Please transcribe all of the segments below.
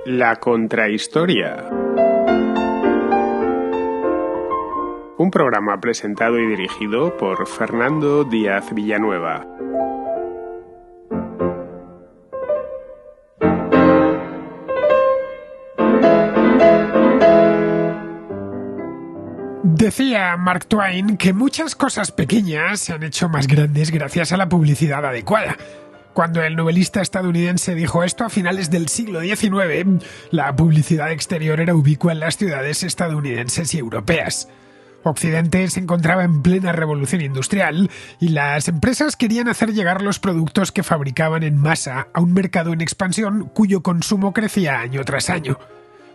La Contrahistoria. Un programa presentado y dirigido por Fernando Díaz Villanueva. Decía Mark Twain que muchas cosas pequeñas se han hecho más grandes gracias a la publicidad adecuada. Cuando el novelista estadounidense dijo esto a finales del siglo XIX, la publicidad exterior era ubicua en las ciudades estadounidenses y europeas. Occidente se encontraba en plena revolución industrial y las empresas querían hacer llegar los productos que fabricaban en masa a un mercado en expansión cuyo consumo crecía año tras año.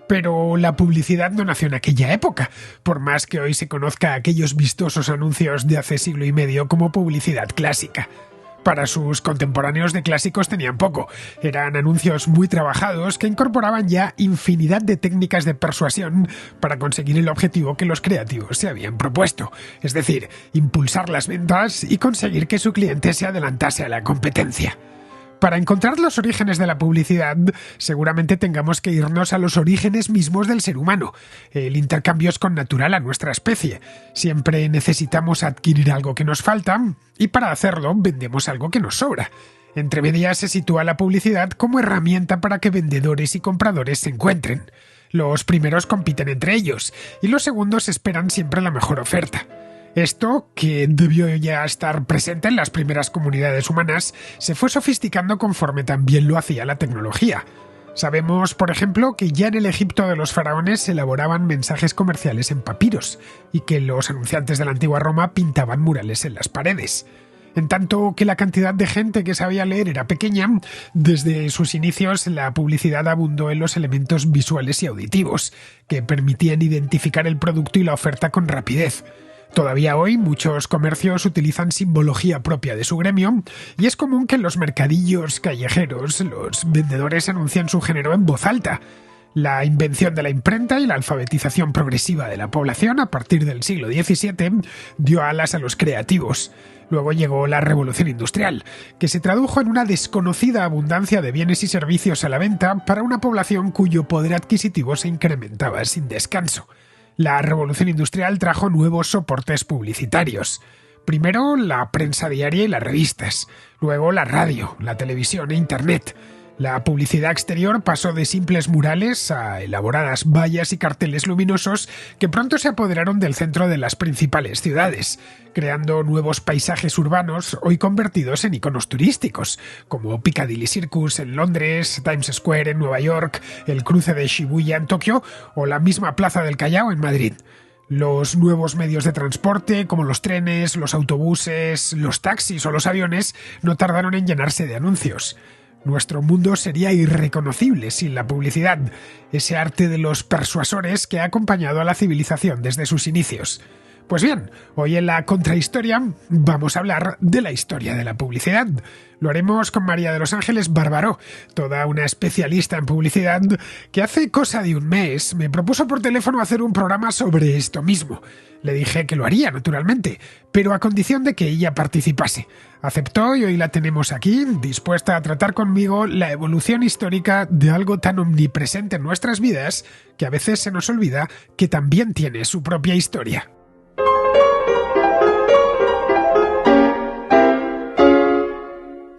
Pero la publicidad no nació en aquella época, por más que hoy se conozca aquellos vistosos anuncios de hace siglo y medio como publicidad clásica. Para sus contemporáneos de clásicos tenían poco. Eran anuncios muy trabajados que incorporaban ya infinidad de técnicas de persuasión para conseguir el objetivo que los creativos se habían propuesto, es decir, impulsar las ventas y conseguir que su cliente se adelantase a la competencia. Para encontrar los orígenes de la publicidad, seguramente tengamos que irnos a los orígenes mismos del ser humano. El intercambio es connatural a nuestra especie. Siempre necesitamos adquirir algo que nos falta y para hacerlo vendemos algo que nos sobra. Entre medias se sitúa la publicidad como herramienta para que vendedores y compradores se encuentren. Los primeros compiten entre ellos y los segundos esperan siempre la mejor oferta. Esto, que debió ya estar presente en las primeras comunidades humanas, se fue sofisticando conforme también lo hacía la tecnología. Sabemos, por ejemplo, que ya en el Egipto de los faraones se elaboraban mensajes comerciales en papiros y que los anunciantes de la antigua Roma pintaban murales en las paredes. En tanto que la cantidad de gente que sabía leer era pequeña, desde sus inicios la publicidad abundó en los elementos visuales y auditivos, que permitían identificar el producto y la oferta con rapidez. Todavía hoy muchos comercios utilizan simbología propia de su gremio y es común que en los mercadillos callejeros los vendedores anuncien su género en voz alta. La invención de la imprenta y la alfabetización progresiva de la población a partir del siglo XVII dio alas a los creativos. Luego llegó la Revolución Industrial, que se tradujo en una desconocida abundancia de bienes y servicios a la venta para una población cuyo poder adquisitivo se incrementaba sin descanso. La Revolución Industrial trajo nuevos soportes publicitarios. Primero la prensa diaria y las revistas, luego la radio, la televisión e Internet. La publicidad exterior pasó de simples murales a elaboradas vallas y carteles luminosos que pronto se apoderaron del centro de las principales ciudades, creando nuevos paisajes urbanos hoy convertidos en iconos turísticos, como Piccadilly Circus en Londres, Times Square en Nueva York, el cruce de Shibuya en Tokio o la misma Plaza del Callao en Madrid. Los nuevos medios de transporte, como los trenes, los autobuses, los taxis o los aviones, no tardaron en llenarse de anuncios. Nuestro mundo sería irreconocible sin la publicidad, ese arte de los persuasores que ha acompañado a la civilización desde sus inicios. Pues bien, hoy en la Contrahistoria vamos a hablar de la historia de la publicidad. Lo haremos con María de los Ángeles Barbaró, toda una especialista en publicidad, que hace cosa de un mes me propuso por teléfono hacer un programa sobre esto mismo. Le dije que lo haría, naturalmente, pero a condición de que ella participase. Aceptó y hoy la tenemos aquí, dispuesta a tratar conmigo la evolución histórica de algo tan omnipresente en nuestras vidas que a veces se nos olvida que también tiene su propia historia.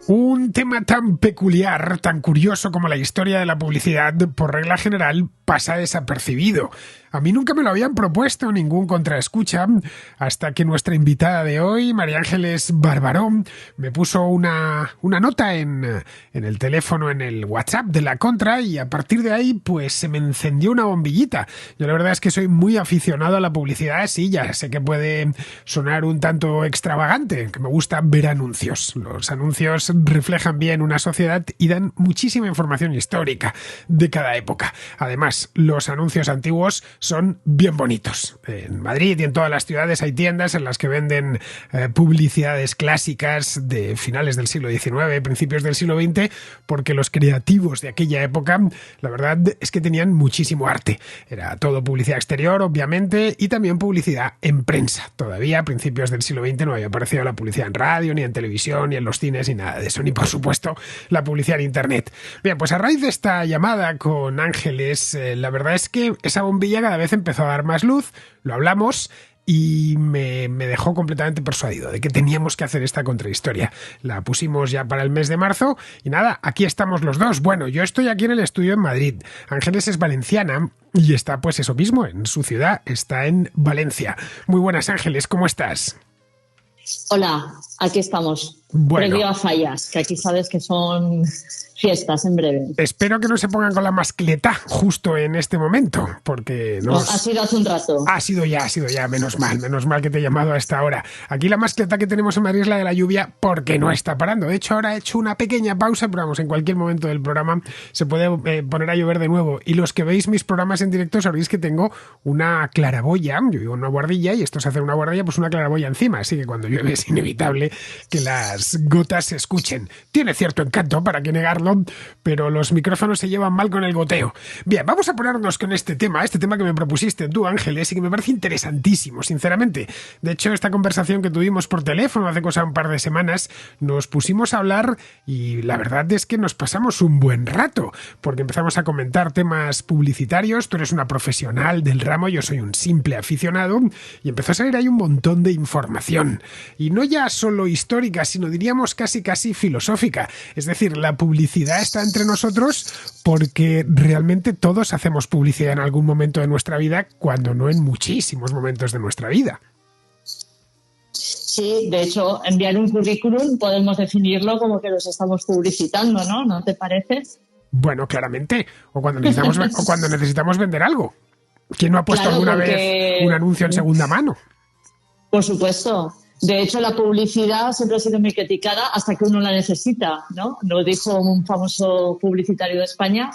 Un tema tan peculiar, tan curioso como la historia de la publicidad, por regla general, pasa desapercibido. A mí nunca me lo habían propuesto ningún contraescucha, hasta que nuestra invitada de hoy, María Ángeles Barbaró, me puso una nota en el teléfono, en el WhatsApp de la Contra, y a partir de ahí pues se me encendió una bombillita. Yo la verdad es que soy muy aficionado a la publicidad, sí, ya sé que puede sonar un tanto extravagante, que me gusta ver anuncios. Los anuncios reflejan bien una sociedad y dan muchísima información histórica de cada época. Además, nuevas. Los anuncios antiguos son bien bonitos. En Madrid y en todas las ciudades hay tiendas en las que venden publicidades clásicas de finales del siglo XIX, principios del siglo XX, porque los creativos de aquella época, la verdad es que tenían muchísimo arte. Era todo publicidad exterior, obviamente, y también publicidad en prensa. Todavía a principios del siglo XX no había aparecido la publicidad en radio, ni en televisión, ni en los cines, ni nada de eso, ni por supuesto la publicidad en internet. Bien, pues a raíz de esta llamada con Ángeles, la verdad es que esa bombilla cada vez empezó a dar más luz, lo hablamos, y me dejó completamente persuadido de que teníamos que hacer esta contrahistoria. La pusimos ya para el mes de marzo y nada, aquí estamos los dos. Bueno, yo estoy aquí en el estudio en Madrid. Ángeles es valenciana y está pues eso mismo, en su ciudad, está en Valencia. Muy buenas, Ángeles, ¿cómo estás? Hola, aquí estamos. Bueno. Previo a fallas, que aquí sabes que son fiestas en breve. Espero que no se pongan con la mascleta justo en este momento, porque no, ha sido hace un rato. Ha sido ya, menos mal que te he llamado a esta hora. Aquí la mascleta que tenemos en Madrid es la de la lluvia, porque no está parando. De hecho, ahora he hecho una pequeña pausa, pero vamos, en cualquier momento del programa se puede poner a llover de nuevo. Y los que veis mis programas en directo sabréis que tengo una claraboya, yo vivo en una guardilla, y esto es hacer una guardilla, pues una claraboya encima, así que cuando llueve es inevitable que las gotas se escuchen. Tiene cierto encanto, para qué negarlo, pero los micrófonos se llevan mal con el goteo. Bien, vamos a ponernos con este tema que me propusiste tú, Ángeles, y que me parece interesantísimo, sinceramente. De hecho, esta conversación que tuvimos por teléfono hace cosa un par de semanas, nos pusimos a hablar y la verdad es que nos pasamos un buen rato, porque empezamos a comentar temas publicitarios. Tú eres una profesional del ramo, yo soy un simple aficionado, y empezó a salir ahí un montón de información. Y no ya solo histórica, sino diríamos casi filosófica. Es decir, la publicidad está entre nosotros porque realmente todos hacemos publicidad en algún momento de nuestra vida, cuando no en muchísimos momentos de nuestra vida. Sí, de hecho, enviar un currículum podemos definirlo como que los estamos publicitando, ¿no? ¿No te parece? Bueno, claramente. O cuando necesitamos vender algo. ¿Quién no ha puesto alguna vez un anuncio en segunda mano? Por supuesto. De hecho, la publicidad siempre ha sido muy criticada hasta que uno la necesita, ¿no? Lo dijo un famoso publicitario de España.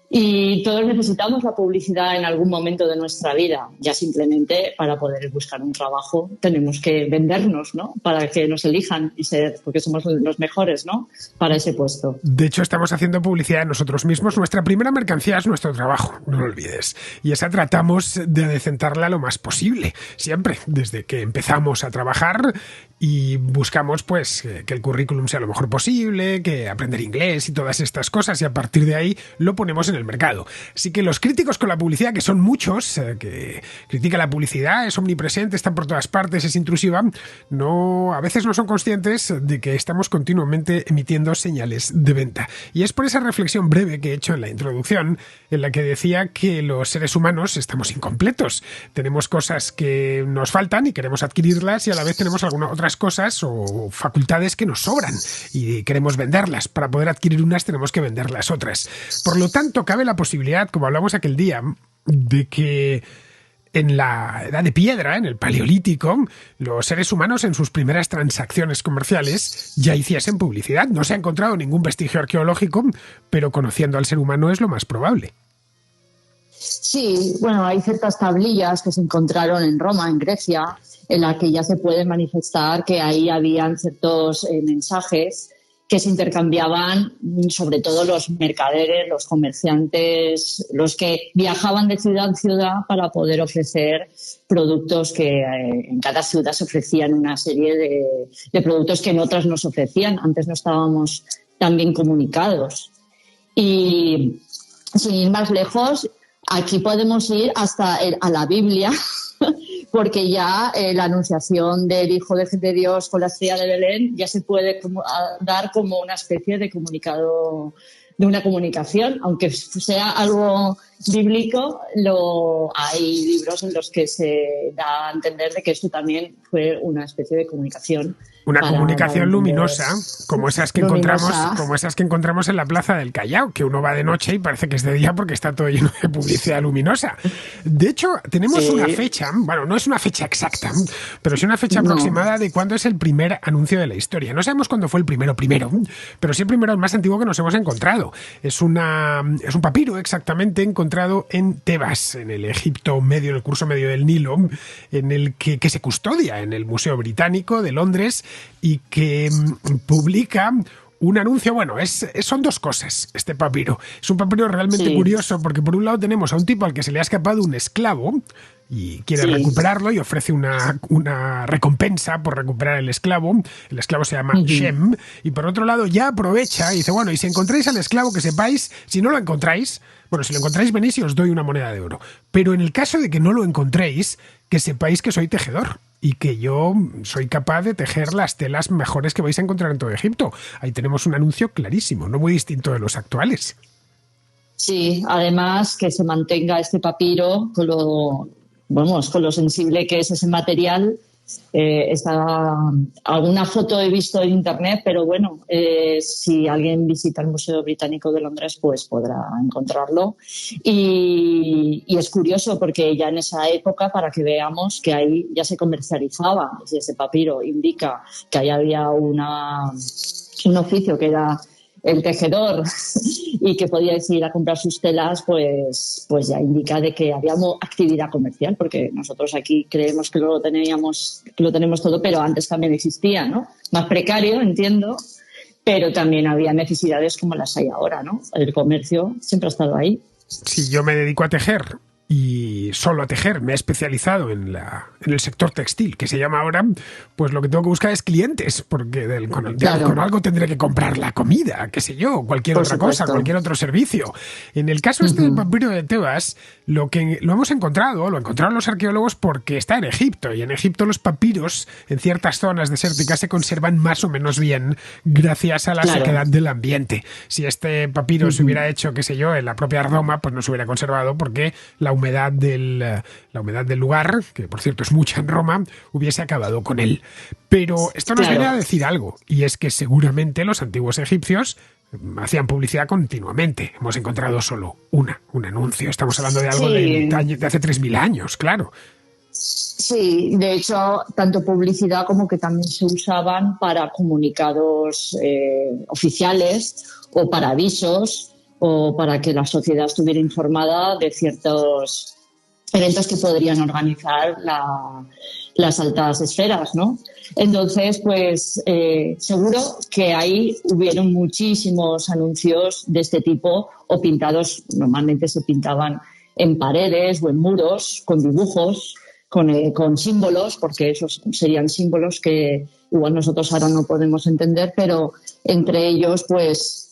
Y todos necesitamos la publicidad en algún momento de nuestra vida. Ya simplemente para poder buscar un trabajo tenemos que vendernos, ¿no? Para que nos elijan y porque somos los mejores, ¿no? Para ese puesto. De hecho, estamos haciendo publicidad de nosotros mismos. Nuestra primera mercancía es nuestro trabajo, no lo olvides. Y esa tratamos de adecentarla lo más posible. Siempre, desde que empezamos a trabajar y buscamos pues que el currículum sea lo mejor posible, que aprender inglés y todas estas cosas, y a partir de ahí lo ponemos en el mercado. Así que los críticos con la publicidad, que son muchos, que critican la publicidad, es omnipresente, está por todas partes, es intrusiva, a veces no son conscientes de que estamos continuamente emitiendo señales de venta. Y es por esa reflexión breve que he hecho en la introducción, en la que decía que los seres humanos estamos incompletos. Tenemos cosas que nos faltan y queremos adquirirlas, y a la vez tenemos algunas otras cosas o facultades que nos sobran y queremos venderlas. Para poder adquirir unas tenemos que vender las otras. Por lo tanto, cabe la posibilidad, como hablamos aquel día, de que en la Edad de Piedra, en el Paleolítico, los seres humanos en sus primeras transacciones comerciales ya hiciesen publicidad. No se ha encontrado ningún vestigio arqueológico, pero conociendo al ser humano es lo más probable. Sí, bueno, hay ciertas tablillas que se encontraron en Roma, en Grecia, en las que ya se puede manifestar que ahí habían ciertos mensajes que se intercambiaban, sobre todo los mercaderes, los comerciantes, los que viajaban de ciudad en ciudad para poder ofrecer productos que en cada ciudad se ofrecían una serie de productos que en otras no se ofrecían. Antes no estábamos tan bien comunicados. Y sin ir más lejos, aquí podemos ir hasta a la Biblia, porque ya la anunciación del Hijo de Dios con la estrella de Belén ya se puede dar como una especie de comunicado, de una comunicación, aunque sea algo bíblico. Hay libros en los que se da a entender de que esto también fue una especie de comunicación. Una comunicación luminosa, como esas que encontramos en la plaza del Callao, que uno va de noche y parece que es de día porque está todo lleno de publicidad luminosa. De hecho, tenemos una fecha, bueno, no es una fecha exacta, pero sí una fecha aproximada de cuándo es el primer anuncio de la historia. No sabemos cuándo fue el primero, pero sí el primero, el más antiguo que nos hemos encontrado. Nilo. Es un papiro exactamente encontrado en Tebas, en el Egipto medio, en el curso medio del Nilo, en el que se custodia en el Museo Británico de Londres y que publica un anuncio. Bueno, son dos cosas este papiro. Es un papiro realmente curioso porque por un lado tenemos a un tipo al que se le ha escapado un esclavo y quiere recuperarlo y ofrece una recompensa por recuperar el esclavo. El esclavo se llama Shem. Y por otro lado ya aprovecha y dice, bueno, y si encontráis al esclavo, que sepáis, si no lo encontráis, bueno, si lo encontráis venís y os doy una moneda de oro. Pero en el caso de que no lo encontréis, que sepáis que soy tejedor y que yo soy capaz de tejer las telas mejores que vais a encontrar en todo Egipto. Ahí tenemos un anuncio clarísimo, no muy distinto de los actuales. Sí, además que se mantenga este papiro con lo sensible que es ese material. Alguna foto he visto en internet, pero bueno, si alguien visita el Museo Británico de Londres, pues podrá encontrarlo. Y es curioso porque ya en esa época, para que veamos que ahí ya se comercializaba, si ese papiro indica que ahí había un oficio que era el tejedor y que podíais ir a comprar sus telas, pues ya indica de que había actividad comercial, porque nosotros aquí creemos que lo tenemos todo, pero antes también existía, ¿no? Más precario, entiendo, pero también había necesidades como las hay ahora, ¿no? El comercio siempre ha estado ahí. Si yo me dedico a tejer y solo a tejer, me he especializado en el sector textil, que se llama ahora, pues lo que tengo que buscar es clientes, porque con algo tendré que comprar la comida, qué sé yo, cualquier otra cosa, cualquier otro servicio. En el caso del papiro de Tebas, lo hemos encontrado, lo encontraron los arqueólogos porque está en Egipto, y en Egipto los papiros en ciertas zonas desérticas se conservan más o menos bien gracias a la sequedad del ambiente. Si este papiro se hubiera hecho, qué sé yo, en la propia Roma, pues no se hubiera conservado porque la humedad del lugar, que por cierto es mucha en Roma, hubiese acabado con él. Pero esto nos viene a decir algo, y es que seguramente los antiguos egipcios hacían publicidad continuamente. Hemos encontrado solo un anuncio. Estamos hablando de algo de hace 3.000 años, claro. Sí, de hecho, tanto publicidad como que también se usaban para comunicados oficiales o para avisos, o para que la sociedad estuviera informada de ciertos eventos que podrían organizar las altas esferas, ¿no? Entonces, pues seguro que ahí hubieron muchísimos anuncios de este tipo, o pintados, normalmente se pintaban en paredes o en muros, con dibujos, con símbolos, porque esos serían símbolos que igual nosotros ahora no podemos entender, pero entre ellos, pues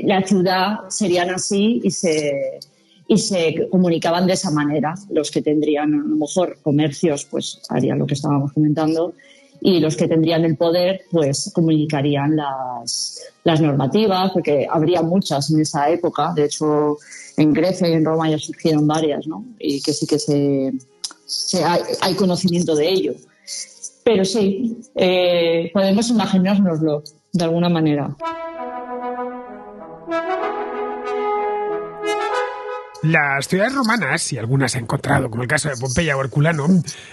la ciudad serían así y se comunicaban de esa manera. Los que tendrían a lo mejor comercios, pues harían lo que estábamos comentando, y los que tendrían el poder, pues comunicarían las normativas, porque habría muchas en esa época. De hecho, en Grecia y en Roma ya surgieron varias, ¿no? Y que sí que hay conocimiento de ello. Pero sí, podemos imaginárnoslo de alguna manera. Las ciudades romanas, y algunas he encontrado, como el caso de Pompeya o Herculano,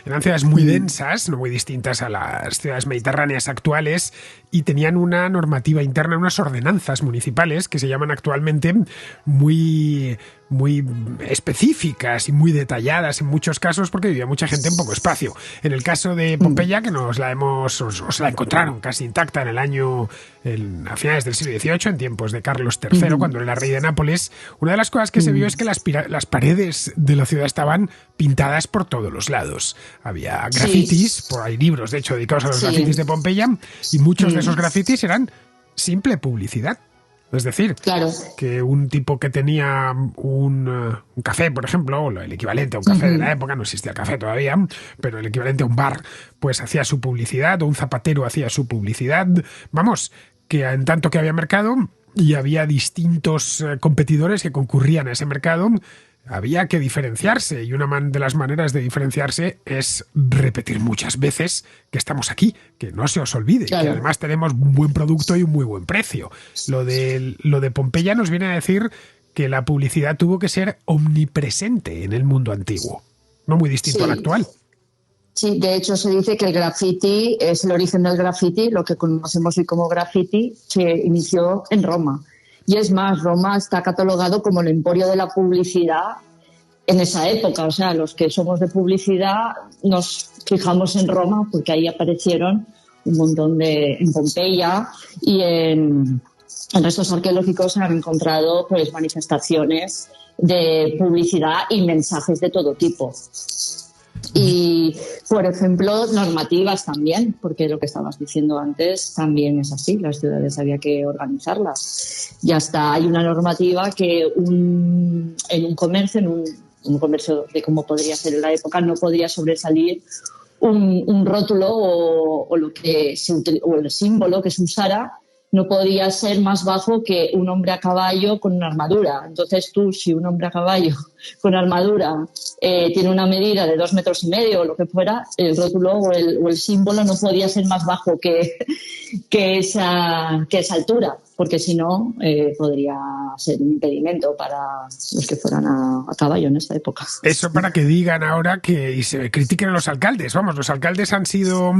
eran ciudades muy densas, no muy distintas a las ciudades mediterráneas actuales, y tenían una normativa interna, unas ordenanzas municipales que se llaman actualmente muy específicas y muy detalladas en muchos casos, porque vivía mucha gente en poco espacio. En el caso de Pompeya, que os la encontraron casi intacta en a finales del siglo XVIII, en tiempos de Carlos III, cuando era rey de Nápoles, una de las cosas que se vio es que las paredes de la ciudad estaban pintadas por todos los lados. Había grafitis, hay libros de hecho dedicados a los grafitis de Pompeya, y muchos de esos grafitis eran simple publicidad. Es decir, que un tipo que tenía un café, por ejemplo, o el equivalente a un café de la época, no existía el café todavía, pero el equivalente a un bar, pues hacía su publicidad, o un zapatero hacía su publicidad. Vamos, que en tanto que había mercado y había distintos competidores que concurrían a ese mercado, había que diferenciarse, y una de las maneras de diferenciarse es repetir muchas veces que estamos aquí, que no se os olvide, que además tenemos un buen producto y un muy buen precio. Lo de Pompeya nos viene a decir que la publicidad tuvo que ser omnipresente en el mundo antiguo, no muy distinto al actual. Sí, de hecho se dice que el graffiti es el origen del graffiti, lo que conocemos hoy como graffiti, se inició en Roma. y es más, Roma está catalogado como el emporio de la publicidad en esa época. O sea, los que somos de publicidad nos fijamos en Roma porque ahí aparecieron un montón en Pompeya y en restos arqueológicos se han encontrado pues manifestaciones de publicidad y mensajes de todo tipo. Y, por ejemplo, normativas también, porque lo que estabas diciendo antes también es así, las ciudades había que organizarlas. Y hasta hay una normativa que en un comercio, un comercio de cómo podría ser en la época, no podría sobresalir un rótulo o el símbolo que se usara, no podía ser más bajo que un hombre a caballo con una armadura. Entonces tú, si un hombre a caballo con armadura tiene una medida de 2,5 metros o lo que fuera, el rótulo o el símbolo no podía ser más bajo que esa altura, porque si no podría ser un impedimento para los que fueran a caballo en esta época. Eso para que digan ahora y se critiquen a los alcaldes. Vamos, los alcaldes han sido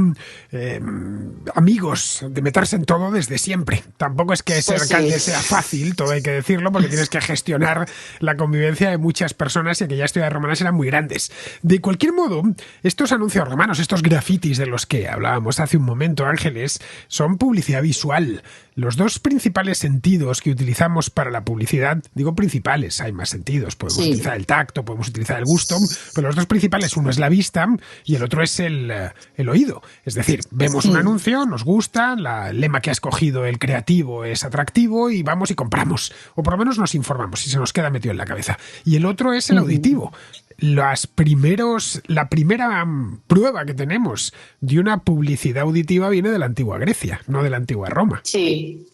amigos de meterse en todo desde siempre. Tampoco es que ser alcalde sea fácil, todo hay que decirlo, porque tienes que gestionar la convivencia de muchas personas y aquellas ciudades romanas eran muy grandes. De cualquier modo, estos anuncios romanos, estos grafitis de los que hablábamos hace un momento, Ángeles, son publicidad visual. Los dos principales sentidos que utilizamos para la publicidad, digo principales, hay más sentidos, podemos utilizar el tacto, podemos utilizar el gusto, pero los dos principales, uno es la vista y el otro es el oído. Es decir, vemos un anuncio, nos gusta, el lema que ha escogido el creativo es atractivo y vamos y compramos, o por lo menos nos informamos y se nos queda metido en la cabeza. Y el otro es el auditivo. La primera prueba que tenemos de una publicidad auditiva viene de la antigua Grecia, no de la antigua Roma. Sí,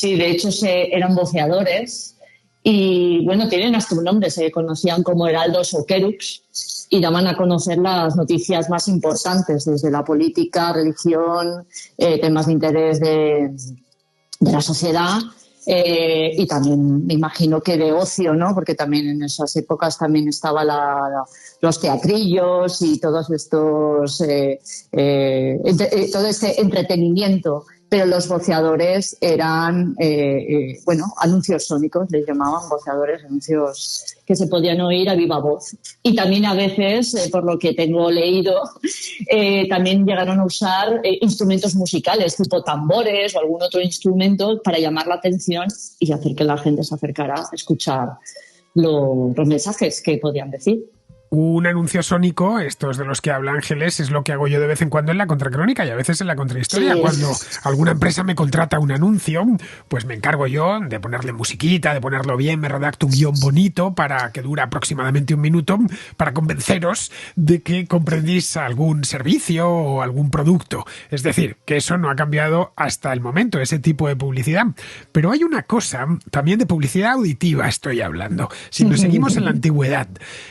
de hecho eran voceadores y bueno, tienen hasta un nombre, se conocían como heraldos o querubs y daban a conocer las noticias más importantes desde la política, religión, temas de interés de la sociedad. Y también me imagino que de ocio, ¿no? Porque también en esas épocas también estaba los teatrillos y todos estos todo este entretenimiento. Pero los voceadores eran, anuncios sónicos, les llamaban voceadores, anuncios que se podían oír a viva voz. Y también a veces, por lo que tengo leído, también llegaron a usar instrumentos musicales, tipo tambores o algún otro instrumento para llamar la atención y hacer que la gente se acercara a escuchar los mensajes que podían decir. Un anuncio sónico, estos de los que habla Ángeles, es lo que hago yo de vez en cuando en la contracrónica y a veces en la contrahistoria. Sí. Cuando alguna empresa me contrata un anuncio, pues me encargo yo de ponerle musiquita, de ponerlo bien, me redacto un guión bonito para que dure aproximadamente 1 minuto para convenceros de que comprendís algún servicio o algún producto. Es decir, que eso no ha cambiado hasta el momento, ese tipo de publicidad. Pero hay una cosa, también de publicidad auditiva estoy hablando, si nos seguimos en la antigüedad,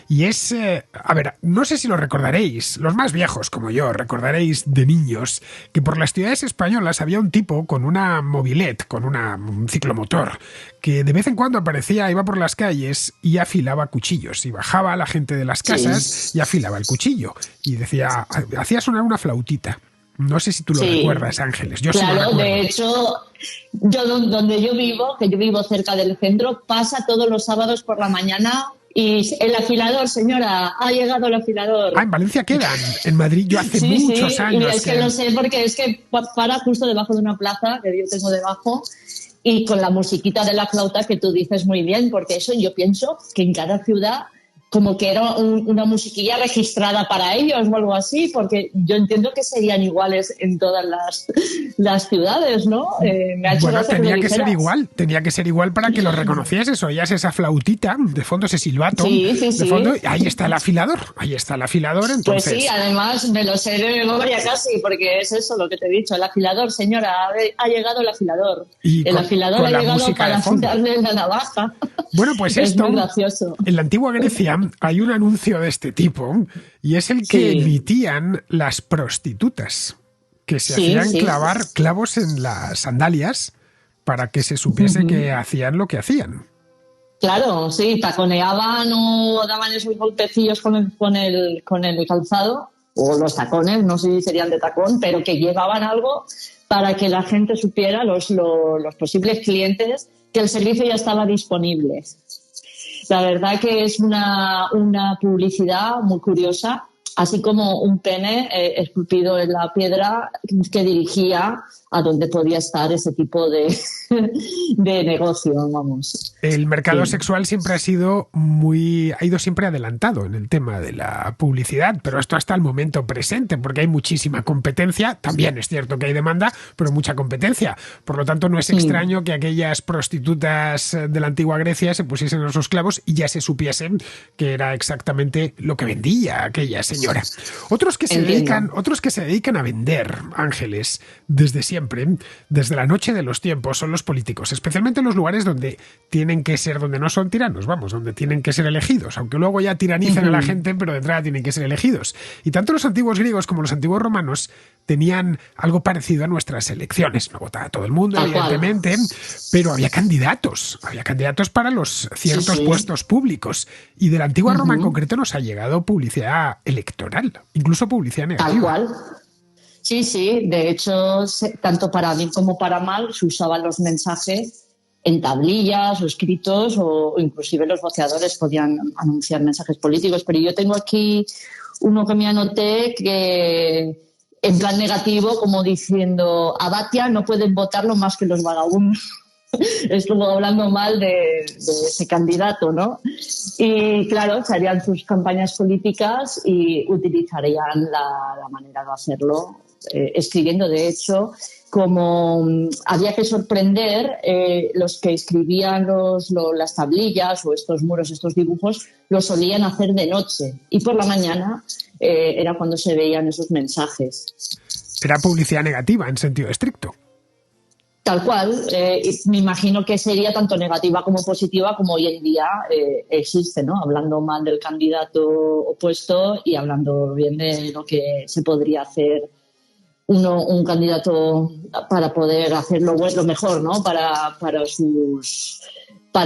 y es... a ver, no sé si lo recordaréis, los más viejos como yo, recordaréis de niños que por las ciudades españolas había un tipo con una mobilette, con un ciclomotor, que de vez en cuando aparecía, iba por las calles y afilaba cuchillos, y bajaba a la gente de las casas y afilaba el cuchillo, y decía, hacía sonar una flautita. No sé si tú lo recuerdas, Ángeles. Yo claro, sí lo recuerdo. De hecho, donde yo vivo, que yo vivo cerca del centro, pasa todos los sábados por la mañana. Y el afilador, señora, ha llegado el afilador. Ah, en Valencia quedan. En Madrid yo hace muchos años. Y es que lo sé porque es que para justo debajo de una plaza que yo tengo debajo y con la musiquita de la flauta que tú dices muy bien, porque eso yo pienso que en cada ciudad como que era una musiquilla registrada para ellos o algo así, porque yo entiendo que serían iguales en todas las ciudades, ¿no? Me ha hecho tenía que ser igual para que lo reconocieses, oías esa flautita, de fondo ese silbato, de fondo, ahí está el afilador, entonces... Pues sí, además me lo sé de memoria casi, porque es eso lo que te he dicho, el afilador, señora, ha llegado el afilador. El afilador ha llegado para afilarle la navaja. Bueno, pues es muy gracioso. En la antigua Grecia hay un anuncio de este tipo y es el que emitían las prostitutas, que se hacían clavar clavos en las sandalias para que se supiese que hacían lo que hacían. Claro, sí, taconeaban o daban esos golpecillos con el calzado o los tacones, no sé si serían de tacón, pero que llevaban algo para que la gente supiera, los posibles clientes, que el servicio ya estaba disponible. La verdad que es una publicidad muy curiosa, así como un pene esculpido en la piedra que dirigía a donde podía estar ese tipo de negocio, vamos. El mercado sexual siempre ha ido siempre adelantado en el tema de la publicidad, pero esto hasta el momento presente, porque hay muchísima competencia. También es cierto que hay demanda, pero mucha competencia. Por lo tanto, no es extraño que aquellas prostitutas de la antigua Grecia se pusiesen a los clavos y ya se supiesen que era exactamente lo que vendía aquella señora. Otros que se dedican a vender ángeles desde siempre, desde la noche de los tiempos, son los políticos, especialmente en los lugares donde tienen que ser, donde no son tiranos, donde tienen que ser elegidos, aunque luego ya tiranicen a la gente, pero de entrada tienen que ser elegidos. Y tanto los antiguos griegos como los antiguos romanos tenían algo parecido a nuestras elecciones. No votaba todo el mundo, evidentemente, pero había candidatos para los ciertos puestos públicos. Y de la antigua Roma en concreto nos ha llegado publicidad electoral, incluso publicidad negativa. Tal cual. Sí, de hecho, tanto para bien como para mal, se usaban los mensajes en tablillas o escritos, o inclusive los voceadores podían anunciar mensajes políticos. Pero yo tengo aquí uno que me anoté que en plan negativo, como diciendo, a Batia no pueden votarlo más que los vagabundos. Estuvo hablando mal de ese candidato, ¿no? Y claro, se harían sus campañas políticas y utilizarían la manera de hacerlo escribiendo. De hecho, como había que sorprender, los que escribían las tablillas o estos muros, estos dibujos, los solían hacer de noche, y por la mañana era cuando se veían esos mensajes. Era publicidad negativa en sentido estricto. Tal cual, me imagino que sería tanto negativa como positiva, como hoy en día existe, ¿no? Hablando mal del candidato opuesto y hablando bien de lo que se podría hacer un candidato para poder hacer lo mejor, ¿no? Para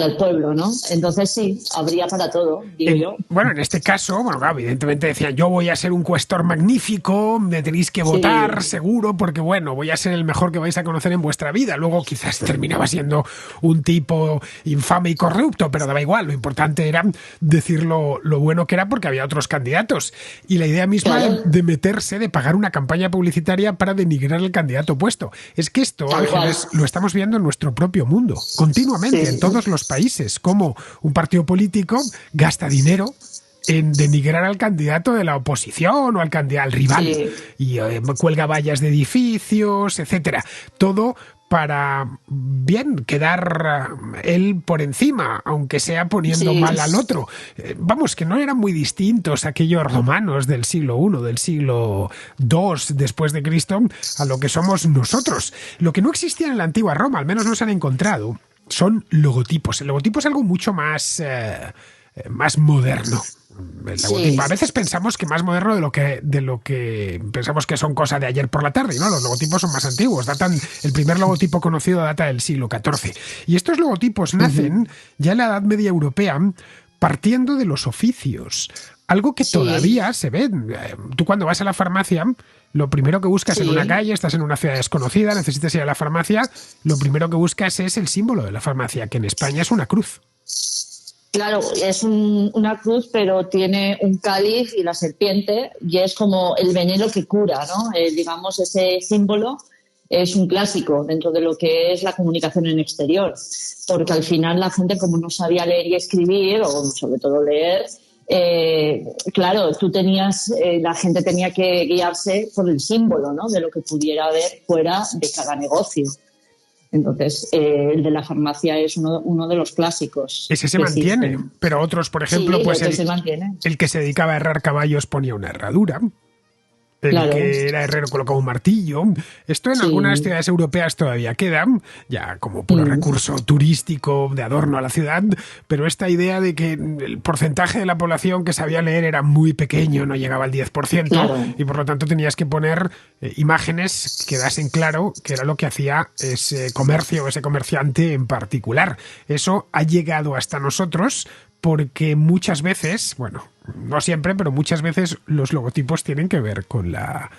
el pueblo, ¿no? Entonces sí, habría para todo, digo yo. Bueno, en este caso, claro, evidentemente decían, yo voy a ser un cuestor magnífico, me tenéis que votar, seguro, porque voy a ser el mejor que vais a conocer en vuestra vida. Luego quizás terminaba siendo un tipo infame y corrupto, pero daba igual, lo importante era decir lo bueno que era, porque había otros candidatos. Y la idea misma de meterse, de pagar una campaña publicitaria para denigrar al candidato opuesto. Es que esto, Ángeles, lo estamos viendo en nuestro propio mundo, continuamente, en todos los países, como un partido político gasta dinero en denigrar al candidato de la oposición o al rival, y cuelga vallas de edificios, etcétera. Todo para quedar él por encima, aunque sea poniendo mal al otro. Vamos, que no eran muy distintos aquellos romanos del siglo I, del siglo II después de Cristo, a lo que somos nosotros. Lo que no existía en la antigua Roma, al menos no se han encontrado, son logotipos. El logotipo es algo mucho más moderno. A veces pensamos que más moderno de lo que pensamos que son cosas de ayer por la tarde, ¿no? Los logotipos son más antiguos. El primer logotipo conocido data del siglo XIV. Y estos logotipos nacen ya en la Edad Media europea, partiendo de los oficios. Algo que todavía se ve. Tú cuando vas a la farmacia, lo primero que buscas en una calle, estás en una ciudad desconocida, necesitas ir a la farmacia, lo primero que buscas es el símbolo de la farmacia, que en España es una cruz. Claro, es una cruz, pero tiene un cáliz y la serpiente, y es como el veneno que cura, ¿no? Digamos, ese símbolo es un clásico dentro de lo que es la comunicación en exterior, porque al final la gente, como no sabía leer y escribir, o sobre todo leer, claro, la gente tenía que guiarse por el símbolo, ¿no? De lo que pudiera haber fuera de cada negocio. Entonces, el de la farmacia es uno de los clásicos. Ese se mantiene, pero otros, por ejemplo, el que se dedicaba a herrar caballos ponía una herradura. El que era herrero colocaba un martillo. Esto en algunas ciudades europeas todavía queda, ya como puro recurso turístico de adorno a la ciudad, pero esta idea de que el porcentaje de la población que sabía leer era muy pequeño, no llegaba al 10%, y por lo tanto tenías que poner imágenes que dasen claro que era lo que hacía ese comercio, ese comerciante en particular. Eso ha llegado hasta nosotros porque muchas veces, no siempre, pero muchas veces los logotipos tienen que ver con la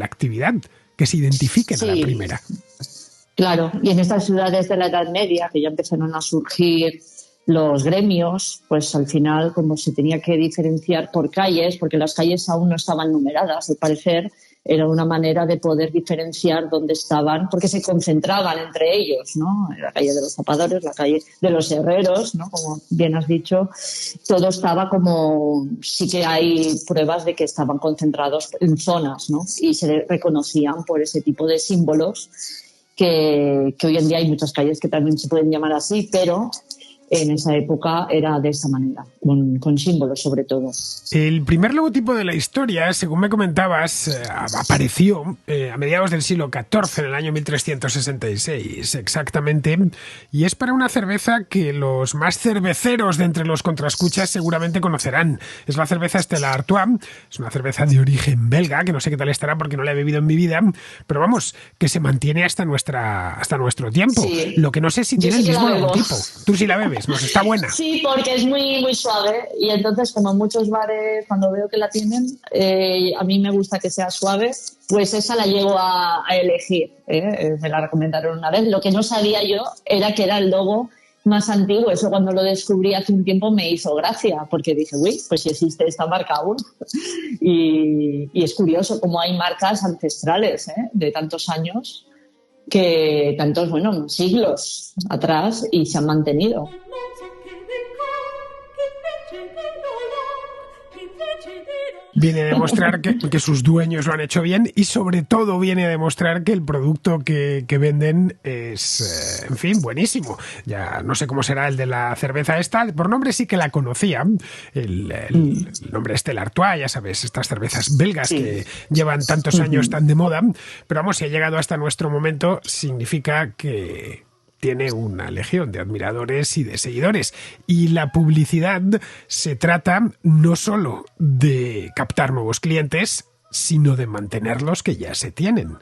actividad que se identifiquen a la primera. Claro, y en estas ciudades de la Edad Media, que ya empezaron a surgir los gremios, pues al final, como se tenía que diferenciar por calles, porque las calles aún no estaban numeradas, al parecer, era una manera de poder diferenciar dónde estaban, porque se concentraban entre ellos, ¿no? La calle de los zapadores, la calle de los herreros, ¿no? Como bien has dicho, todo estaba como, sí que hay pruebas de que estaban concentrados en zonas, ¿no? Y se reconocían por ese tipo de símbolos que hoy en día hay muchas calles que también se pueden llamar así, pero en esa época era de esa manera, con símbolos sobre todo. El primer logotipo de la historia, según me comentabas, apareció a mediados del siglo XIV, en el año 1366 exactamente, y es para una cerveza que los más cerveceros de entre los contraescuchas seguramente conocerán. Es la cerveza Stella Artois, es una cerveza de origen belga, que no sé qué tal estará porque no la he bebido en mi vida, pero vamos, que se mantiene hasta nuestro tiempo. Sí. Lo que no sé si tiene el mismo logotipo. Tú sí la bebes. Pues está buena. Sí, porque es muy, muy suave y entonces como muchos bares cuando veo que la tienen, a mí me gusta que sea suave, pues esa la llego a elegir. Me la recomendaron una vez. Lo que no sabía yo era que era el logo más antiguo. Eso cuando lo descubrí hace un tiempo me hizo gracia porque dije, uy, pues si existe esta marca aún. Y es curioso cómo hay marcas ancestrales de tantos años, que tantos, siglos atrás y se han mantenido. Viene a demostrar que sus dueños lo han hecho bien y sobre todo viene a demostrar que el producto que venden es, en fin, buenísimo. Ya no sé cómo será el de la cerveza esta, por nombre sí que la conocía, el nombre Stella Artois, ya sabes, estas cervezas belgas que llevan tantos años tan de moda, pero vamos, si ha llegado hasta nuestro momento significa que tiene una legión de admiradores y de seguidores. Y la publicidad se trata no solo de captar nuevos clientes, sino de mantener los que ya se tienen.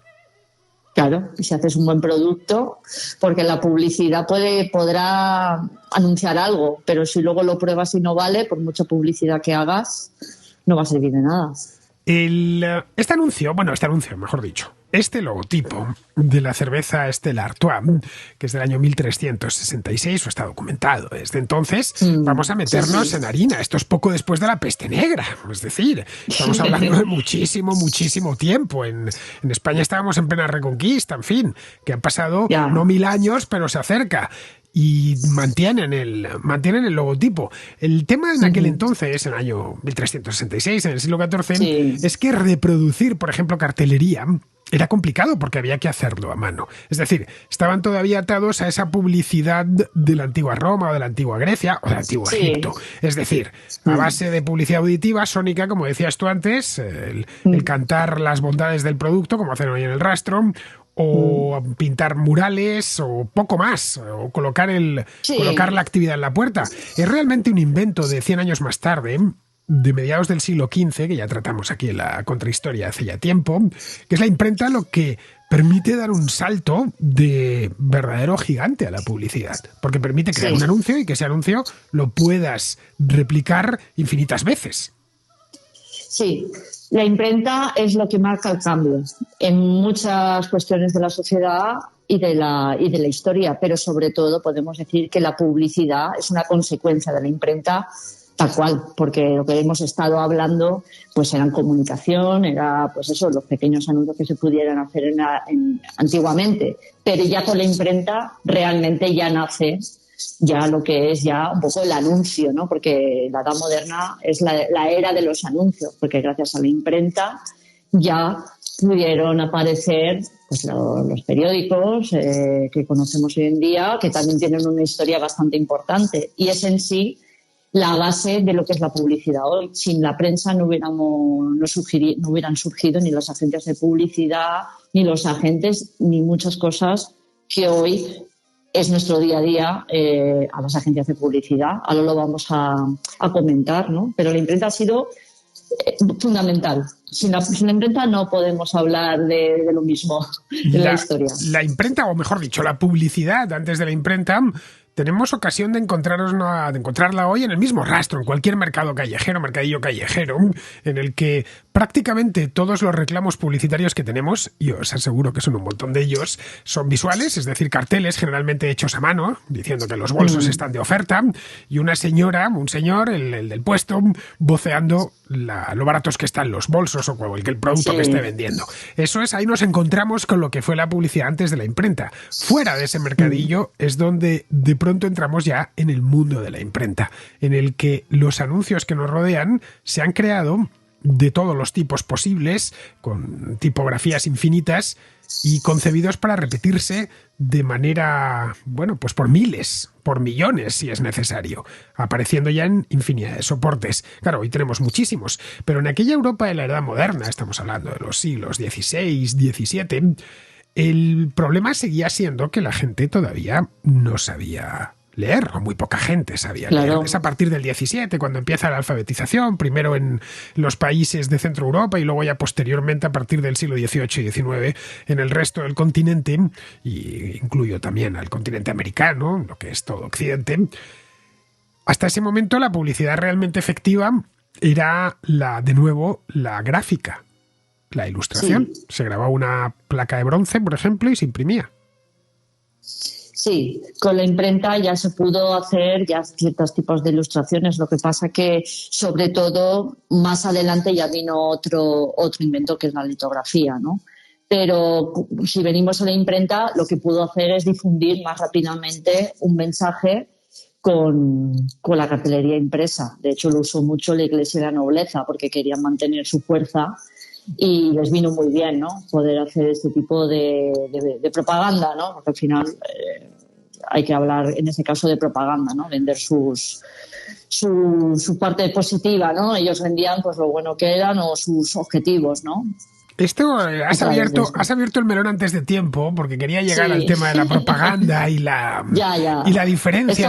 Claro, y si haces un buen producto, porque la publicidad podrá anunciar algo, pero si luego lo pruebas y no vale, por mucha publicidad que hagas, no va a servir de nada. Este anuncio, mejor dicho, este logotipo de la cerveza Stella Artois, que es del año 1366, o está documentado desde entonces, vamos a meternos en harina. Esto es poco después de la peste negra, es decir, estamos hablando de muchísimo tiempo. En España estábamos en plena reconquista, en fin, que han pasado no 1000 años, pero se acerca. Y mantienen el logotipo. El tema en aquel entonces, en el año 1366, en el siglo XIV, es que reproducir, por ejemplo, cartelería era complicado porque había que hacerlo a mano. Es decir, estaban todavía atados a esa publicidad de la antigua Roma o de la antigua Grecia o del antiguo Egipto. Es decir, a base de publicidad auditiva, sónica, como decías tú antes, el cantar las bondades del producto, como hacen hoy en el rastro, o pintar murales o poco más, o colocar la actividad en la puerta. Es realmente un invento de 100 años más tarde, de mediados del siglo XV, que ya tratamos aquí en la contrahistoria hace ya tiempo, que es la imprenta lo que permite dar un salto de verdadero gigante a la publicidad, porque permite crear un anuncio y que ese anuncio lo puedas replicar infinitas veces. Sí, la imprenta es lo que marca el cambio en muchas cuestiones de la sociedad y de la historia, pero sobre todo podemos decir que la publicidad es una consecuencia de la imprenta tal cual, porque lo que hemos estado hablando pues era en comunicación, era pues eso, los pequeños anuncios que se pudieran hacer antiguamente, pero ya con la imprenta realmente ya nace ya lo que es ya un poco el anuncio, ¿no? Porque la edad moderna es la era de los anuncios, porque gracias a la imprenta ya pudieron aparecer pues los periódicos que conocemos hoy en día, que también tienen una historia bastante importante, y es en sí la base de lo que es la publicidad hoy. Sin la prensa no hubieran surgido ni las agencias de publicidad, ni los agentes, ni muchas cosas que hoy es nuestro día a día a las agencias de publicidad. Ahora lo vamos a comentar, ¿no? Pero la imprenta ha sido fundamental. Sin la imprenta no podemos hablar de lo mismo en la historia. La imprenta, o mejor dicho, la publicidad antes de la imprenta, tenemos ocasión de encontrarla hoy en el mismo rastro, en cualquier mercadillo callejero, en el que prácticamente todos los reclamos publicitarios que tenemos, y os aseguro que son un montón de ellos, son visuales, es decir, carteles generalmente hechos a mano, diciendo que los bolsos están de oferta, y un señor, el del puesto, voceando lo baratos que están los bolsos o el producto que esté vendiendo. Eso es, ahí nos encontramos con lo que fue la publicidad antes de la imprenta. Fuera de ese mercadillo es donde de pronto entramos ya en el mundo de la imprenta, en el que los anuncios que nos rodean se han creado de todos los tipos posibles, con tipografías infinitas y concebidos para repetirse de manera, bueno, pues por miles, por millones si es necesario, apareciendo ya en infinidad de soportes. Claro, hoy tenemos muchísimos, pero en aquella Europa de la Edad Moderna, estamos hablando de los siglos XVI, XVII, el problema seguía siendo que la gente todavía no sabía leer, o muy poca gente sabía leer. Es a partir del 17 cuando empieza la alfabetización, primero en los países de Centro Europa y luego ya posteriormente a partir del siglo XVIII y XIX en el resto del continente, y incluyo también al continente americano, lo que es todo Occidente. Hasta ese momento la publicidad realmente efectiva era de nuevo la gráfica, la ilustración. Sí. Se grababa una placa de bronce, por ejemplo, y se imprimía. Sí, con la imprenta ya se pudo hacer ya ciertos tipos de ilustraciones. Lo que pasa que, sobre todo, más adelante ya vino otro invento que es la litografía, ¿no? Pero si venimos a la imprenta, lo que pudo hacer es difundir más rápidamente un mensaje con la cartelería impresa. De hecho, lo usó mucho la Iglesia y la nobleza porque querían mantener su fuerza. Y les vino muy bien, ¿no? Poder hacer este tipo de propaganda, ¿no? Porque al final hay que hablar, en ese caso, de propaganda, ¿no? Vender su parte positiva, ¿no? Ellos vendían pues lo bueno que eran o sus objetivos, ¿no? Esto has abierto el melón antes de tiempo, porque quería llegar al tema de la propaganda y la diferencia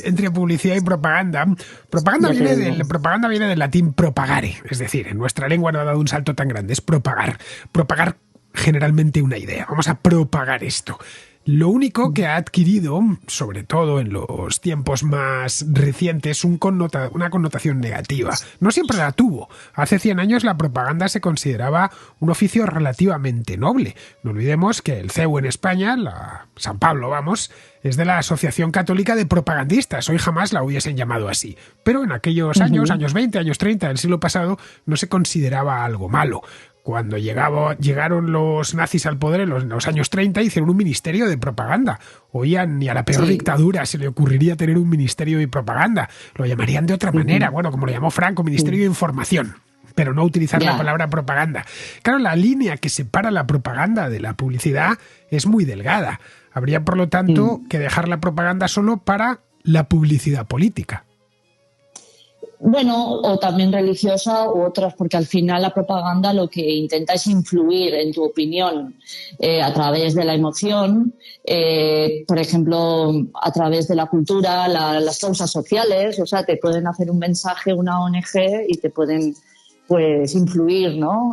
entre publicidad y propaganda. Propaganda viene del latín propagare, es decir, en nuestra lengua no ha dado un salto tan grande, es propagar. Propagar generalmente una idea. Vamos a propagar esto. Lo único que ha adquirido, sobre todo en los tiempos más recientes, una connotación negativa. No siempre la tuvo. Hace 100 años la propaganda se consideraba un oficio relativamente noble. No olvidemos que el CEU en España, San Pablo, es de la Asociación Católica de Propagandistas. Hoy jamás la hubiesen llamado así. Pero en aquellos años 20, años 30 del siglo pasado, no se consideraba algo malo. Cuando llegaron los nazis al poder en los años 30, hicieron un ministerio de propaganda. Oían, ni a la peor dictadura se le ocurriría tener un ministerio de propaganda. Lo llamarían de otra manera, bueno, como lo llamó Franco, Ministerio de Información, pero no utilizar la palabra propaganda. Claro, la línea que separa la propaganda de la publicidad es muy delgada. Habría, por lo tanto, que dejar la propaganda solo para la publicidad política. Bueno, o también religiosa u otras, porque al final la propaganda lo que intenta es influir en tu opinión a través de la emoción, por ejemplo, a través de la cultura, las causas sociales. O sea, te pueden hacer un mensaje, una ONG, y te pueden pues influir, ¿no?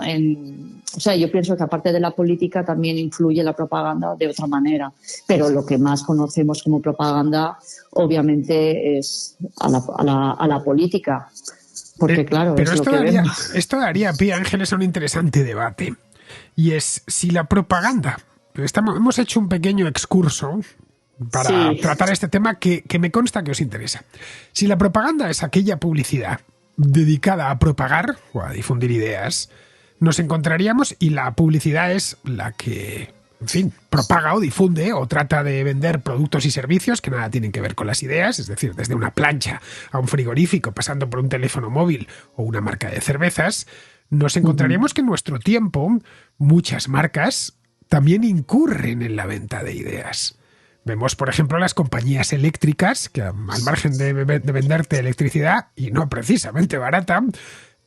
O sea, yo pienso que aparte de la política también influye la propaganda de otra manera, pero lo que más conocemos como propaganda obviamente es a la política, porque claro, pero es lo que vemos. Esto daría pie, Ángeles, a un interesante debate, y es si la propaganda, hemos hecho un pequeño excurso para tratar este tema que me consta que os interesa. Si la propaganda es aquella publicidad dedicada a propagar o a difundir ideas, nos encontraríamos, y la publicidad es la que, en fin, propaga o difunde o trata de vender productos y servicios que nada tienen que ver con las ideas, es decir, desde una plancha a un frigorífico, pasando por un teléfono móvil o una marca de cervezas, nos encontraríamos que en nuestro tiempo muchas marcas también incurren en la venta de ideas. Vemos, por ejemplo, las compañías eléctricas que, al margen de venderte electricidad, y no precisamente barata,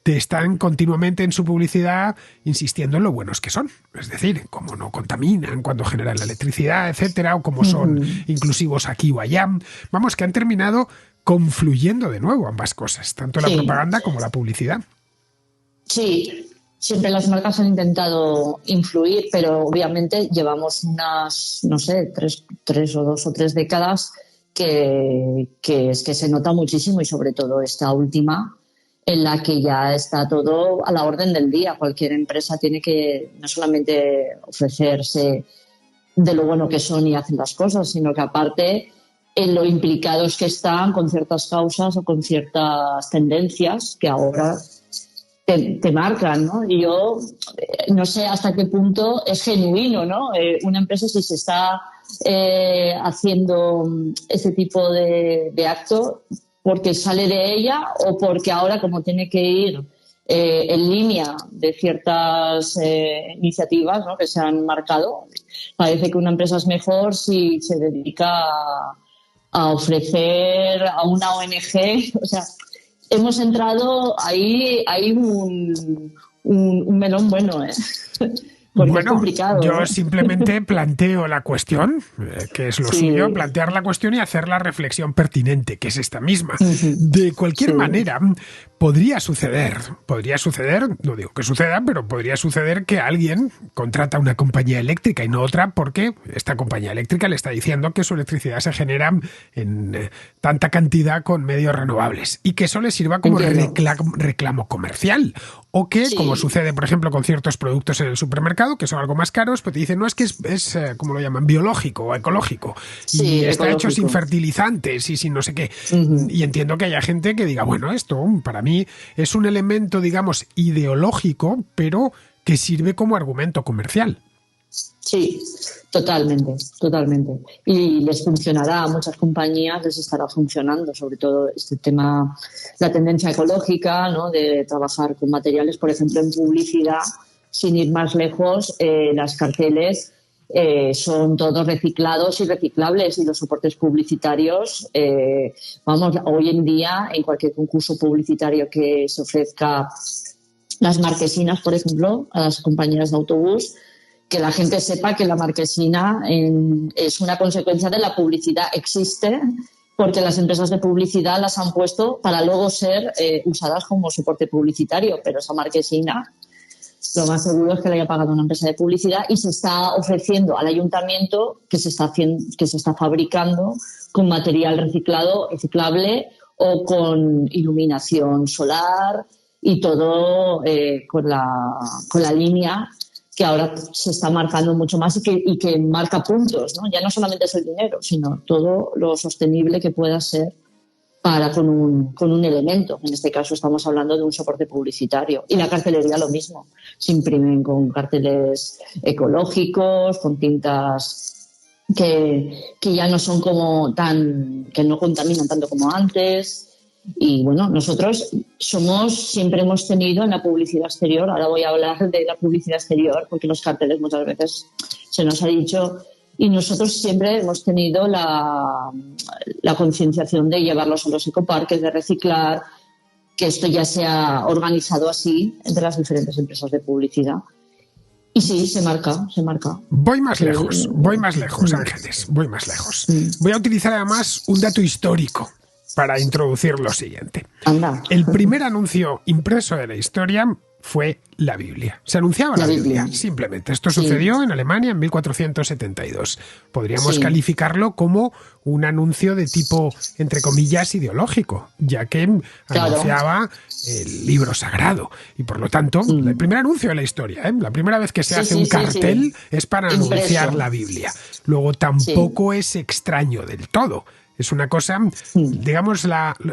te están continuamente en su publicidad insistiendo en lo buenos que son. Es decir, cómo no contaminan cuando generan la electricidad, etcétera, o cómo son inclusivos aquí o allá. Vamos, que han terminado confluyendo de nuevo ambas cosas, tanto la propaganda como la publicidad. Sí. Siempre las marcas han intentado influir, pero obviamente llevamos unas, no sé, tres o 2 o 3 décadas que es que se nota muchísimo, y sobre todo esta última, en la que ya está todo a la orden del día. Cualquier empresa tiene que no solamente ofrecerse de lo bueno que son y hacen las cosas, sino que aparte en lo implicados que están con ciertas causas o con ciertas tendencias que ahora te marcan, ¿no? Y yo no sé hasta qué punto es genuino, ¿no? Una empresa, si se está haciendo ese tipo de acto porque sale de ella o porque ahora, como tiene que ir en línea de ciertas iniciativas, ¿no?, que se han marcado, parece que una empresa es mejor si se dedica a ofrecer a una ONG. O sea, hemos entrado ahí, hay un melón bueno, ¿eh? Porque bueno, es complicado, yo simplemente planteo la cuestión, que es lo suyo, plantear la cuestión y hacer la reflexión pertinente, que es esta misma. De cualquier manera, podría suceder, no digo que suceda, pero podría suceder que alguien contrata una compañía eléctrica y no otra, porque esta compañía eléctrica le está diciendo que su electricidad se genera en tanta cantidad con medios renovables y que eso le sirva como reclamo comercial. O que, como sucede, por ejemplo, con ciertos productos en el supermercado, que son algo más caros, pues te dicen, no, es que es como lo llaman, biológico o ecológico. Y está hecho sin fertilizantes y sin no sé qué. Y entiendo que haya gente que diga, bueno, esto para mí es un elemento, digamos, ideológico, pero que sirve como argumento comercial. Sí, totalmente. Y les funcionará, a muchas compañías les estará funcionando, sobre todo este tema, la tendencia ecológica, ¿no?, de trabajar con materiales, por ejemplo, en publicidad, sin ir más lejos, las carteles son todos reciclados y reciclables, y los soportes publicitarios, hoy en día, en cualquier concurso publicitario que se ofrezca, las marquesinas, por ejemplo, a las compañías de autobús, que la gente sepa que la marquesina es una consecuencia de la publicidad. Existe porque las empresas de publicidad las han puesto para luego ser usadas como soporte publicitario, pero esa marquesina lo más seguro es que la haya pagado una empresa de publicidad y se está ofreciendo al ayuntamiento que se está fabricando con material reciclable o con iluminación solar y todo con la línea que ahora se está marcando mucho más y que marca puntos, ¿no? Ya no solamente es el dinero, sino todo lo sostenible que pueda ser con un elemento. En este caso estamos hablando de un soporte publicitario. Y la cartelería lo mismo. Se imprimen con carteles ecológicos, con tintas que ya no son que no contaminan tanto como antes. Y bueno, nosotros siempre hemos tenido en la publicidad exterior, ahora voy a hablar de la publicidad exterior porque los carteles muchas veces se nos ha dicho, y nosotros siempre hemos tenido la concienciación de llevarlos a los ecoparques, de reciclar, que esto ya se ha organizado así entre las diferentes empresas de publicidad. Y sí, se marca. Voy más lejos, Ángeles, voy más lejos. Voy a utilizar además un dato histórico para introducir lo siguiente. Anda. El primer anuncio impreso de la historia fue la Biblia. Se anunciaba la Biblia, simplemente. Esto sucedió en Alemania en 1472. Podríamos calificarlo como un anuncio de tipo, entre comillas, ideológico, ya que anunciaba el libro sagrado. Y por lo tanto, el primer anuncio de la historia, la primera vez que se hace un cartel es para anunciar la Biblia. Luego tampoco es extraño del todo. Es una cosa, digamos,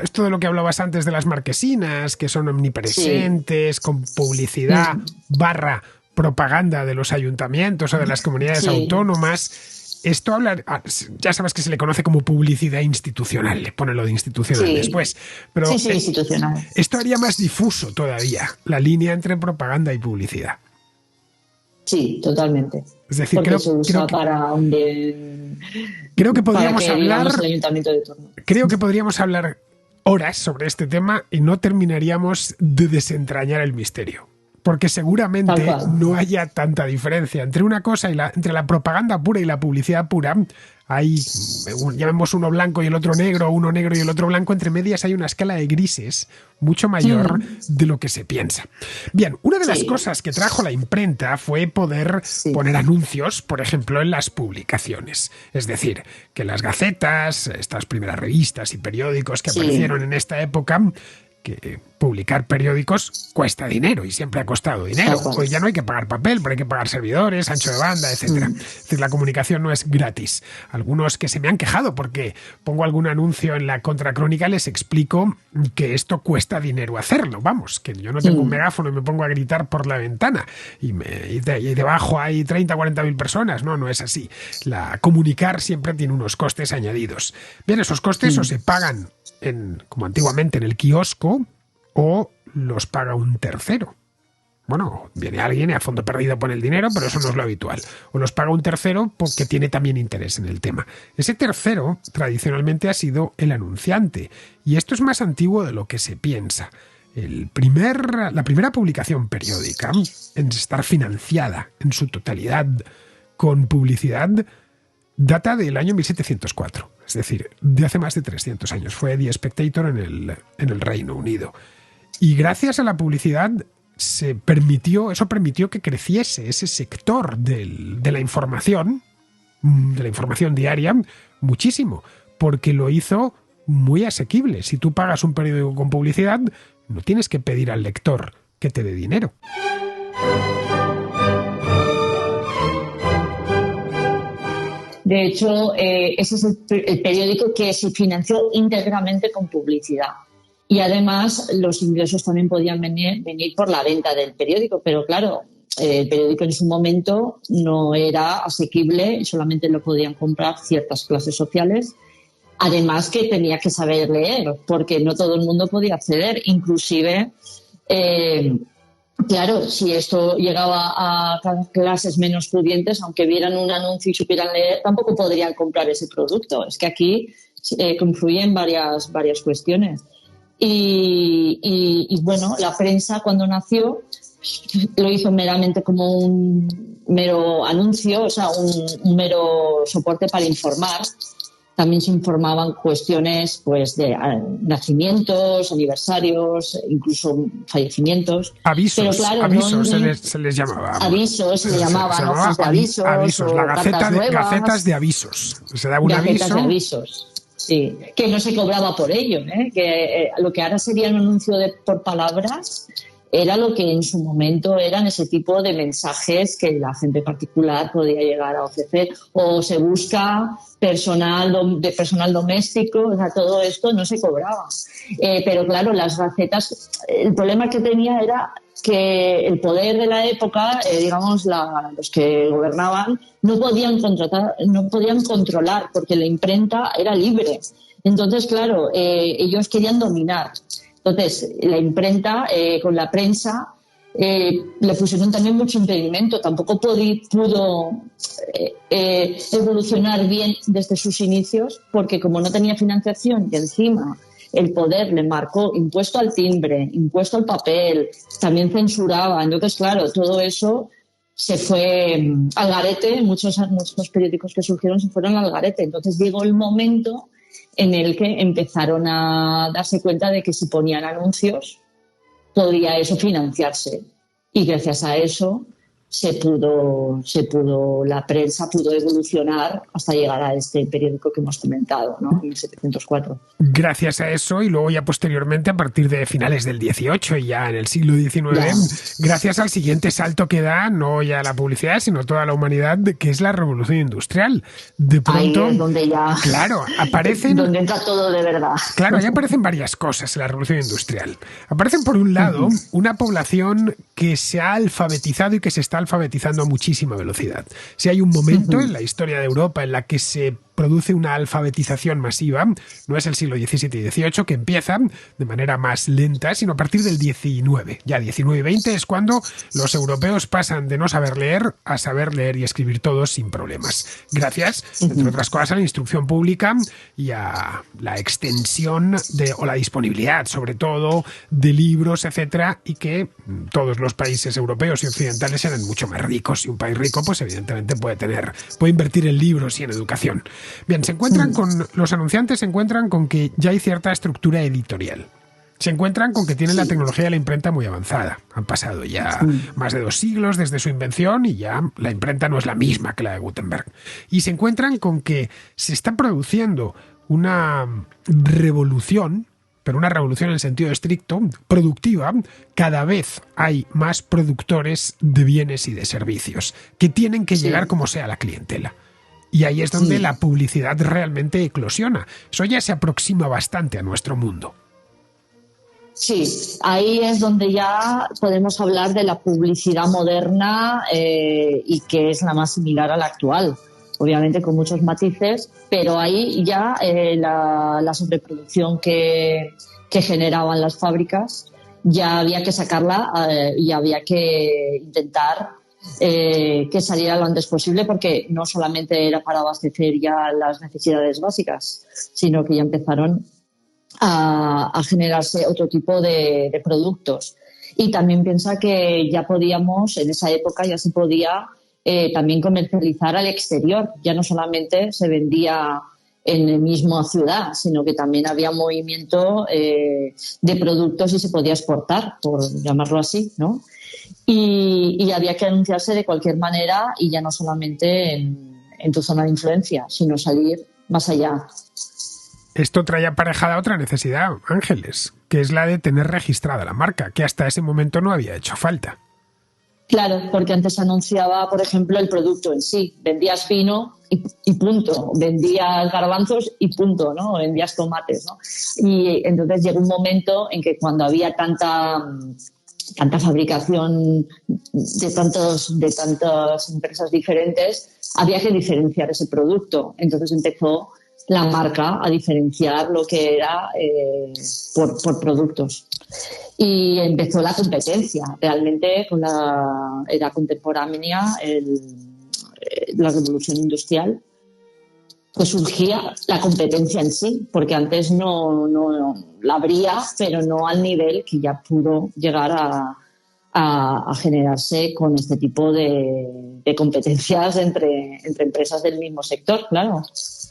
esto de lo que hablabas antes de las marquesinas, que son omnipresentes, con publicidad / propaganda de los ayuntamientos o de las comunidades autónomas. Esto ya sabes que se le conoce como publicidad institucional, le pone lo de institucional después. Pero institucional. Esto haría más difuso todavía la línea entre propaganda y publicidad. Sí, totalmente. Es decir, porque se usa para un creo que podríamos hablar. El ayuntamiento de turno. Creo que podríamos hablar horas sobre este tema y no terminaríamos de desentrañar el misterio. Porque seguramente no haya tanta diferencia entre una cosa entre la propaganda pura y la publicidad pura. llamemos uno blanco y el otro negro, uno negro y el otro blanco, entre medias hay una escala de grises mucho mayor de lo que se piensa. Bien, una de las cosas que trajo la imprenta fue poder poner anuncios, por ejemplo, en las publicaciones. Es decir, que las gacetas, estas primeras revistas y periódicos que aparecieron en esta época, que publicar periódicos cuesta dinero y siempre ha costado dinero. Hoy ya no hay que pagar papel, pero hay que pagar servidores, ancho de banda, etcétera. Es decir, la comunicación no es gratis. Algunos que se me han quejado porque pongo algún anuncio en la Contracrónica les explico que esto cuesta dinero hacerlo. Vamos, que yo no tengo un megáfono y me pongo a gritar por la ventana y debajo hay 30 o 40 mil personas. No es así. Comunicar siempre tiene unos costes añadidos. Bien, esos costes o se pagan como antiguamente en el kiosco, o los paga un tercero. Bueno, viene alguien y a fondo perdido pone el dinero, pero eso no es lo habitual. O los paga un tercero porque tiene también interés en el tema. Ese tercero tradicionalmente ha sido el anunciante, y esto es más antiguo de lo que se piensa. La primera publicación periódica en estar financiada en su totalidad con publicidad data del año 1704, es decir, de hace más de 300 años. Fue The Spectator en el Reino Unido. Y gracias a la publicidad eso permitió que creciese ese sector de la información diaria muchísimo, porque lo hizo muy asequible. Si tú pagas un periódico con publicidad, no tienes que pedir al lector que te dé dinero. De hecho, ese es el periódico que se financió íntegramente con publicidad. Y además los ingresos también podían venir por la venta del periódico. Pero claro, el periódico en su momento no era asequible y solamente lo podían comprar ciertas clases sociales. Además que tenía que saber leer, porque no todo el mundo podía acceder. Inclusive, claro, si esto llegaba a clases menos pudientes, aunque vieran un anuncio y supieran leer, tampoco podrían comprar ese producto. Es que aquí confluyen varias cuestiones. Y bueno, la prensa cuando nació lo hizo meramente como un mero anuncio, o sea, un mero soporte para informar. También se informaban cuestiones pues de nacimientos, aniversarios, incluso fallecimientos. Avisos, pero claro, avisos se les llamaba. Avisos se llamaban, hojas de avisos. Avisos, la gacetas de avisos. Se daba un gacetas aviso. De avisos. Sí, que no se cobraba por ello, que lo que ahora sería un anuncio por palabras era lo que en su momento eran ese tipo de mensajes que la gente particular podía llegar a ofrecer, o se busca personal doméstico, o sea, todo esto no se cobraba. Pero claro, las gacetas, el problema que tenía era que el poder de la época, digamos, los que gobernaban, no podían controlar, porque la imprenta era libre. Entonces, claro, ellos querían dominar. Entonces, la imprenta, con la prensa, le pusieron también mucho impedimento. Tampoco pudo evolucionar bien desde sus inicios, porque como no tenía financiación y encima el poder le marcó impuesto al timbre, impuesto al papel, también censuraba. Entonces, claro, todo eso se fue al garete. Muchos periódicos que surgieron se fueron al garete. Entonces llegó el momento en el que empezaron a darse cuenta de que si ponían anuncios podía eso financiarse, y gracias a eso la prensa pudo evolucionar hasta llegar a este periódico que hemos comentado, ¿no? En 1704. Gracias a eso, y luego ya posteriormente, a partir de finales del XVIII y ya en el siglo XIX, gracias al siguiente salto que da, no ya la publicidad, sino toda la humanidad, que es la revolución industrial. De pronto, ahí es donde ya... Claro, aparecen... donde entra todo de verdad. Claro, ya aparecen varias cosas en la revolución industrial. Aparecen, por un lado, una población que se ha alfabetizado y que se está alfabetizando a muchísima velocidad. Si hay un momento en la historia de Europa en la que se produce una alfabetización masiva, no es el siglo XVII y XVIII, que empieza de manera más lenta, sino a partir del XIX. Ya 19 y 20 es cuando los europeos pasan de no saber leer a saber leer y escribir todos sin problemas. Gracias, entre otras cosas, a la instrucción pública y a la extensión o la disponibilidad, sobre todo, de libros, etcétera, y que todos los países europeos y occidentales eran mucho más ricos. Y un país rico, pues evidentemente puede invertir en libros y en educación. Bien, los anunciantes se encuentran con que ya hay cierta estructura editorial. Se encuentran con que tienen la tecnología de la imprenta muy avanzada. Han pasado ya más de 2 siglos desde su invención y ya la imprenta no es la misma que la de Gutenberg. Y se encuentran con que se está produciendo una revolución, pero una revolución en el sentido estricto, productiva. Cada vez hay más productores de bienes y de servicios que tienen que llegar como sea a la clientela. Y ahí es donde la publicidad realmente eclosiona. Eso ya se aproxima bastante a nuestro mundo. Sí, ahí es donde ya podemos hablar de la publicidad moderna y que es la más similar a la actual. Obviamente con muchos matices, pero ahí ya la sobreproducción que generaban las fábricas ya había que sacarla y había que intentar que saliera lo antes posible, porque no solamente era para abastecer ya las necesidades básicas, sino que ya empezaron a generarse otro tipo de productos. Y también piensa que ya podíamos, en esa época ya se podía también comercializar al exterior. Ya no solamente se vendía en la misma ciudad, sino que también había movimiento de productos y se podía exportar, por llamarlo así, ¿no? Y había que anunciarse de cualquier manera y ya no solamente en tu zona de influencia, sino salir más allá. Esto trae aparejada otra necesidad, Ángeles, que es la de tener registrada la marca, que hasta ese momento no había hecho falta. Claro, porque antes se anunciaba, por ejemplo, el producto en sí. Vendías vino y punto. Vendías garbanzos y punto, ¿no? Vendías tomates, ¿no? Y entonces llegó un momento en que cuando había tanta fabricación de tantas empresas diferentes, había que diferenciar ese producto. Entonces empezó la marca a diferenciar lo que era por productos. Y empezó la competencia. Realmente con la era contemporánea, la revolución industrial, pues surgía la competencia en sí, porque antes no la habría, pero no al nivel que ya pudo llegar a generarse con este tipo de competencias entre empresas del mismo sector, claro.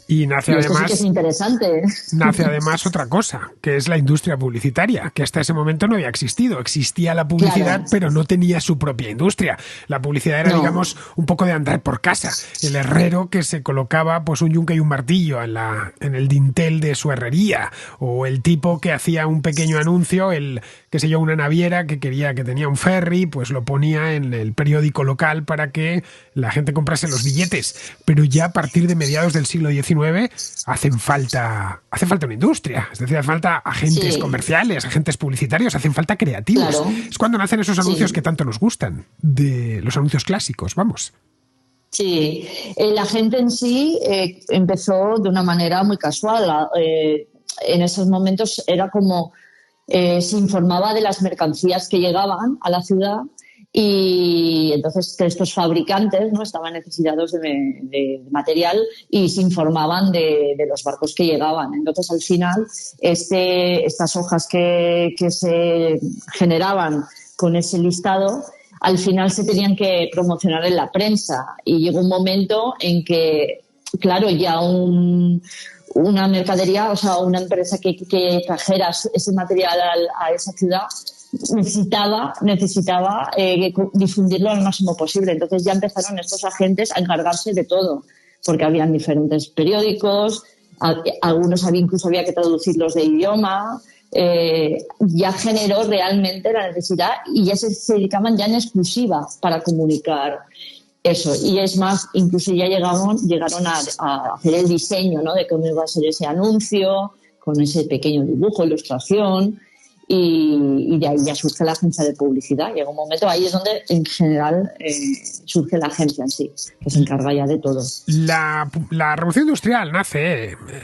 Y nace esto sí que es interesante. Nace además otra cosa, que es la industria publicitaria, que hasta ese momento no había existido. Existía la publicidad, claro, pero no tenía su propia industria. La publicidad era, digamos, un poco de andar por casa. El herrero que se colocaba pues un yunque y un martillo en el dintel de su herrería, o el tipo que hacía un pequeño anuncio, una naviera que tenía un ferry, pues lo ponía en el periódico local para que la gente comprase los billetes. Pero ya a partir de mediados del siglo XIX hace falta una industria, es decir, hace falta agentes comerciales, agentes publicitarios, hacen falta creativos. Claro. Es cuando nacen esos anuncios que tanto nos gustan, de los anuncios clásicos, vamos. Sí, el agente en sí empezó de una manera muy casual. En esos momentos era como se informaba de las mercancías que llegaban a la ciudad. Y entonces estos fabricantes, ¿no?, estaban necesitados de material y se informaban de los barcos que llegaban. Entonces, al final, estas hojas que se generaban con ese listado, al final se tenían que promocionar en la prensa. Y llegó un momento en que, claro, ya una mercadería, o sea, una empresa que trajera ese material a esa ciudad necesitaba difundirlo al máximo posible. Entonces ya empezaron estos agentes a encargarse de todo, porque habían diferentes periódicos, algunos incluso había que traducirlos de idioma. Ya generó realmente la necesidad y ya se dedicaban ya en exclusiva para comunicar eso. Y es más, incluso ya llegaron a hacer el diseño, ¿no?, de cómo iba a ser ese anuncio, con ese pequeño dibujo, ilustración. Y de ahí ya surge la agencia de publicidad. Llega un momento, ahí es donde en general surge la agencia en sí, que se encarga ya de todo. La revolución industrial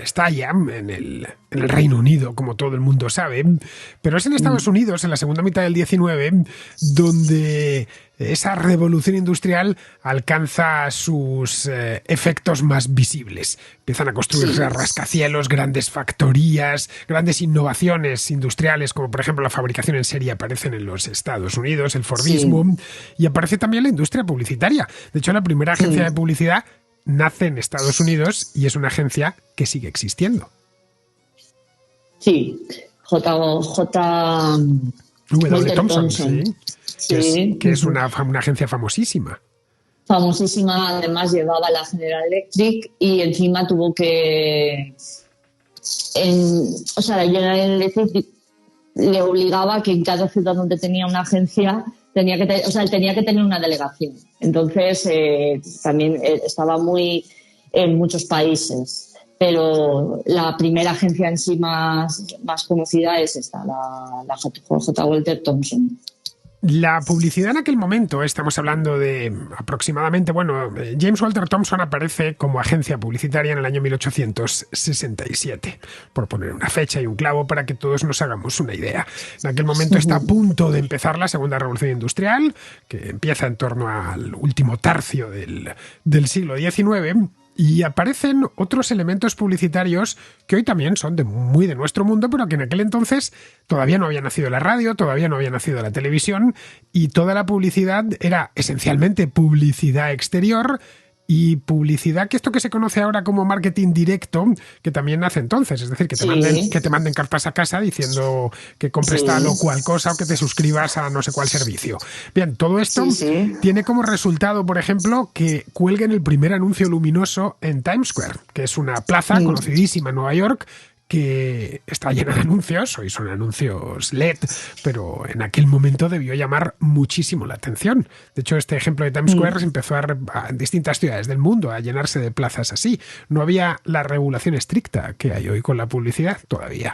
está ya en el Reino Unido, como todo el mundo sabe, pero es en Estados Unidos, en la segunda mitad del XIX, donde esa revolución industrial alcanza sus efectos más visibles. Empiezan a construirse rascacielos, grandes factorías, grandes innovaciones industriales, como por ejemplo la fabricación en serie aparecen en los Estados Unidos, el Fordismo, y aparece también la industria publicitaria. De hecho, la primera agencia de publicidad nace en Estados Unidos y es una agencia que sigue existiendo. Sí, W. Thompson, sí. Sí. Que es una agencia famosísima. Famosísima, además llevaba la General Electric y encima tuvo que... la General Electric le obligaba que en cada ciudad donde tenía una agencia tenía que tener una delegación. Entonces, también estaba muy en muchos países. Pero la primera agencia en sí más conocida es esta, la J. Walter Thompson. La publicidad en aquel momento, estamos hablando de aproximadamente, James Walter Thompson aparece como agencia publicitaria en el año 1867, por poner una fecha y un clavo para que todos nos hagamos una idea. En aquel momento está a punto de empezar la segunda revolución industrial, que empieza en torno al último tercio del siglo XIX, y aparecen otros elementos publicitarios que hoy también son muy de nuestro mundo, pero que en aquel entonces todavía no había nacido la radio, todavía no había nacido la televisión, y toda la publicidad era esencialmente publicidad exterior y publicidad, que esto que se conoce ahora como marketing directo, que también nace entonces, es decir, que te manden cartas a casa diciendo que compres tal o cual cosa o que te suscribas a no sé cuál servicio. Bien, todo esto tiene como resultado, por ejemplo, que cuelguen el primer anuncio luminoso en Times Square, que es una plaza conocidísima en Nueva York, que está llena de anuncios, hoy son anuncios LED, pero en aquel momento debió llamar muchísimo la atención. De hecho, este ejemplo de Times Square empezó en distintas ciudades del mundo a llenarse de plazas así. No había la regulación estricta que hay hoy con la publicidad todavía.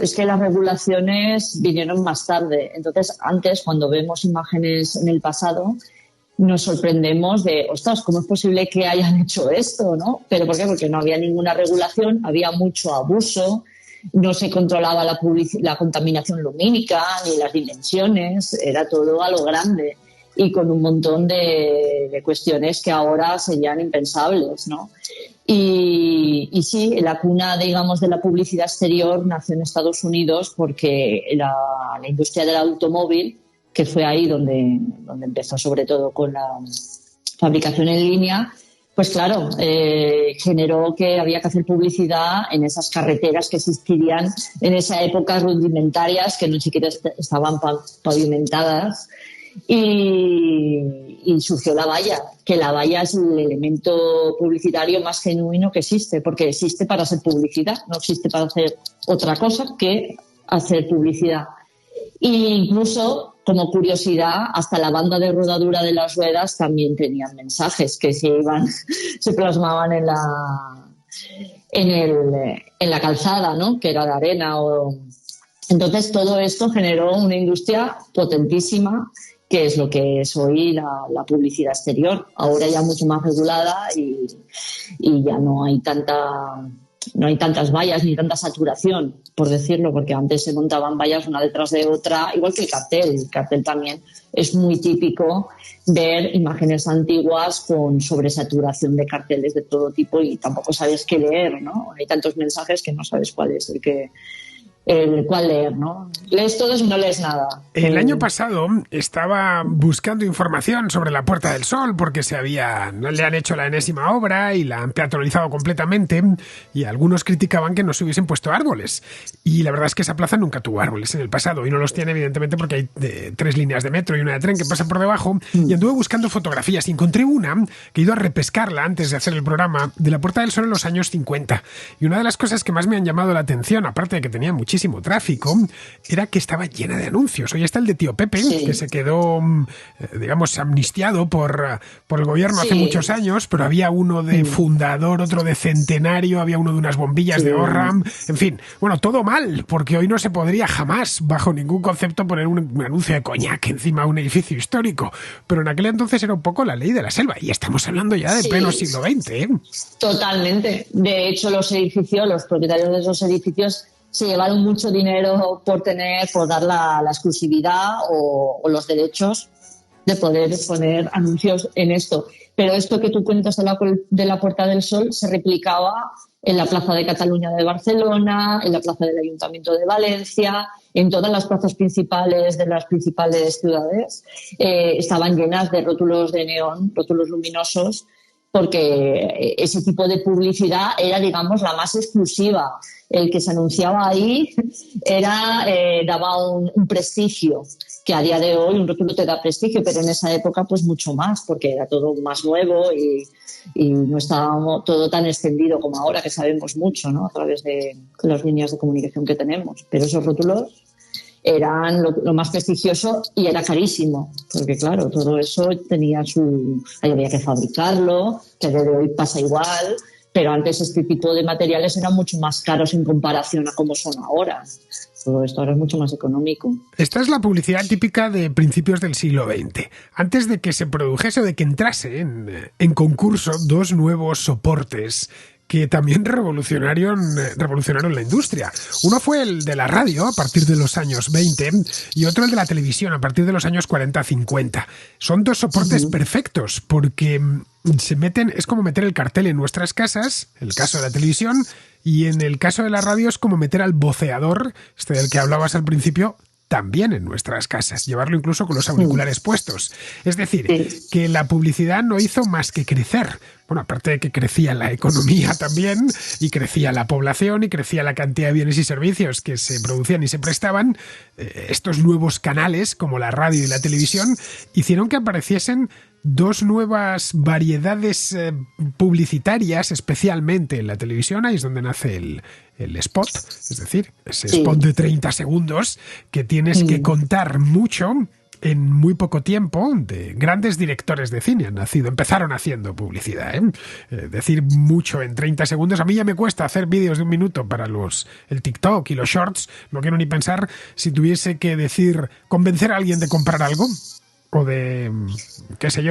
Es que las regulaciones vinieron más tarde. Entonces, antes, cuando vemos imágenes en el pasado, nos sorprendemos de, ostras, ¿cómo es posible que hayan hecho esto, no? ¿Pero por qué? Porque no había ninguna regulación, había mucho abuso, no se controlaba la contaminación lumínica ni las dimensiones, era todo a lo grande y con un montón de cuestiones que ahora serían impensables, ¿no? Y sí, la cuna, digamos, de la publicidad exterior nació en Estados Unidos porque la industria del automóvil, que fue ahí donde empezó sobre todo con la fabricación en línea, pues claro, generó que había que hacer publicidad en esas carreteras que existirían en esa época, rudimentarias, que no siquiera estaban pavimentadas, y surgió la valla, que la valla es el elemento publicitario más genuino que existe, porque existe para hacer publicidad, no existe para hacer otra cosa que hacer publicidad. E incluso, como curiosidad, hasta la banda de rodadura de las ruedas también tenían mensajes que se plasmaban en la calzada, ¿no? Que era de arena. Entonces, todo esto generó una industria potentísima, que es lo que es hoy la publicidad exterior. Ahora ya mucho más regulada y ya no hay tantas vallas ni tanta saturación, por decirlo, porque antes se montaban vallas una detrás de otra, igual que el cartel. El cartel también es muy típico ver imágenes antiguas con sobresaturación de carteles de todo tipo y tampoco sabes qué leer, ¿no? Hay tantos mensajes que no sabes cuál es el cual leer, ¿no? Lees todos y no lees nada. El año pasado estaba buscando información sobre la Puerta del Sol porque le han hecho la enésima obra y la han peatonalizado completamente, y algunos criticaban que no se hubiesen puesto árboles. Y la verdad es que esa plaza nunca tuvo árboles en el pasado y no los tiene evidentemente porque hay 3 líneas de metro y una de tren que pasa por debajo. Y anduve buscando fotografías y encontré una que he ido a repescarla antes de hacer el programa, de la Puerta del Sol en los años 50. Y una de las cosas que más me han llamado la atención, aparte de que tenía muchísimo tráfico, era que estaba llena de anuncios. Hoy está el de Tío Pepe, que se quedó, digamos, amnistiado por el gobierno hace muchos años, pero había uno de fundador, otro de centenario, había uno de unas bombillas de Orram, en fin, bueno, todo mal, porque hoy no se podría jamás, bajo ningún concepto, poner un anuncio de coñac encima de un edificio histórico, pero en aquel entonces era un poco la ley de la selva, y estamos hablando ya de pleno siglo XX, ¿eh? Totalmente. De hecho, los propietarios de esos edificios se llevaron mucho dinero por dar la exclusividad o los derechos de poder poner anuncios en esto. Pero esto que tú cuentas de la Puerta del Sol se replicaba en la Plaza de Cataluña de Barcelona, en la Plaza del Ayuntamiento de Valencia, en todas las plazas principales de las principales ciudades. Estaban llenas de rótulos de neón, rótulos luminosos, porque ese tipo de publicidad era, digamos, la más exclusiva. El que se anunciaba ahí daba un prestigio, que a día de hoy un rótulo te da prestigio, pero en esa época pues mucho más, porque era todo más nuevo y no estaba todo tan extendido como ahora, que sabemos mucho, ¿no?, a través de las líneas de comunicación que tenemos. Pero esos rótulos eran lo más prestigioso y era carísimo, porque claro, todo eso había que fabricarlo, que a día de hoy pasa igual, pero antes este tipo de materiales eran mucho más caros en comparación a cómo son ahora. Todo esto ahora es mucho más económico. Esta es la publicidad típica de principios del siglo XX. Antes de que se produjese o de que entrase en concurso dos nuevos soportes que también revolucionaron la industria. Uno fue el de la radio a partir de los años 20 y otro el de la televisión a partir de los años 40-50. Son dos soportes perfectos porque es como meter el cartel en nuestras casas, en el caso de la televisión, y en el caso de la radio es como meter al voceador, del que hablabas al principio, también en nuestras casas, llevarlo incluso con los auriculares puestos. Es decir, que la publicidad no hizo más que crecer. Bueno, aparte de que crecía la economía también, y crecía la población, y crecía la cantidad de bienes y servicios que se producían y se prestaban, estos nuevos canales, como la radio y la televisión, hicieron que apareciesen dos nuevas variedades publicitarias, especialmente en la televisión. Ahí es donde nace el spot, es decir, ese spot de 30 segundos que tienes que contar mucho en muy poco tiempo. De grandes directores de cine empezaron haciendo publicidad, decir mucho en 30 segundos. A mí ya me cuesta hacer vídeos de un minuto para el TikTok y los shorts. No quiero ni pensar si tuviese que convencer a alguien de comprar algo o de,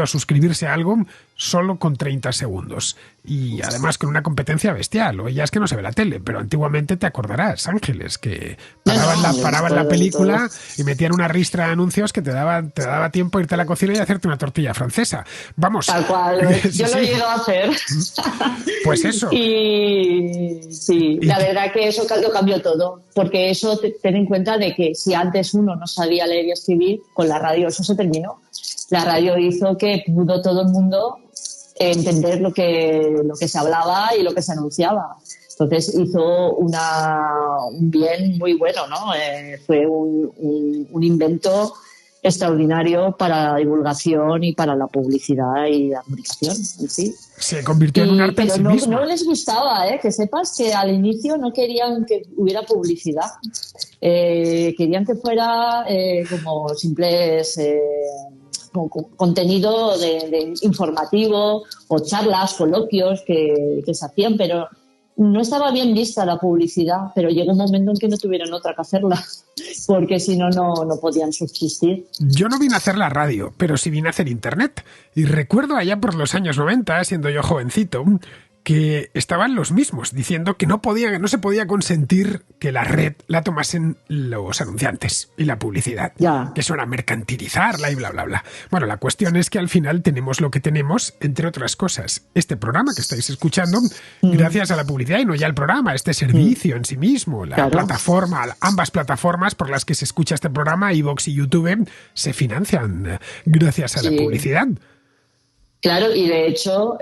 suscribirse a algo solo con 30 segundos. Y además con una competencia bestial. Hoy ya es que no se ve la tele, pero antiguamente te acordarás, Ángeles, que paraban la película y metían una ristra de anuncios que te daba tiempo a irte a la cocina y hacerte una tortilla francesa. Vamos. Tal cual, yo lo he llegado a hacer. Pues eso. Y la verdad que eso lo cambió todo, porque eso ten en cuenta de que si antes uno no sabía leer y escribir, con la radio eso se terminó. La radio hizo que pudo todo el mundo entender lo que se hablaba y lo que se anunciaba. Entonces hizo un bien muy bueno, ¿no? Fue un invento extraordinario para la divulgación y para la publicidad y la comunicación en sí. Se convirtió en un arte en sí mismo. No les gustaba, que sepas que al inicio no querían que hubiera publicidad. Querían que fuera como simples contenido de informativo o charlas, coloquios que se hacían, pero no estaba bien vista la publicidad, pero llegó un momento en que no tuvieron otra que hacerla, porque si no, no podían subsistir. Yo no vine a hacer la radio, pero sí vine a hacer internet. Y recuerdo allá por los años 90, siendo yo jovencito, que estaban los mismos diciendo que no se podía consentir que la red la tomasen los anunciantes y la publicidad, que eso era mercantilizarla y bla bla bla. Bueno, la cuestión es que al final tenemos lo que tenemos, entre otras cosas, este programa que estáis escuchando, gracias a la publicidad, y no ya el programa, este servicio en sí mismo, la plataforma, ambas plataformas por las que se escucha este programa, iVoox y YouTube, se financian gracias a la publicidad. Claro, y de hecho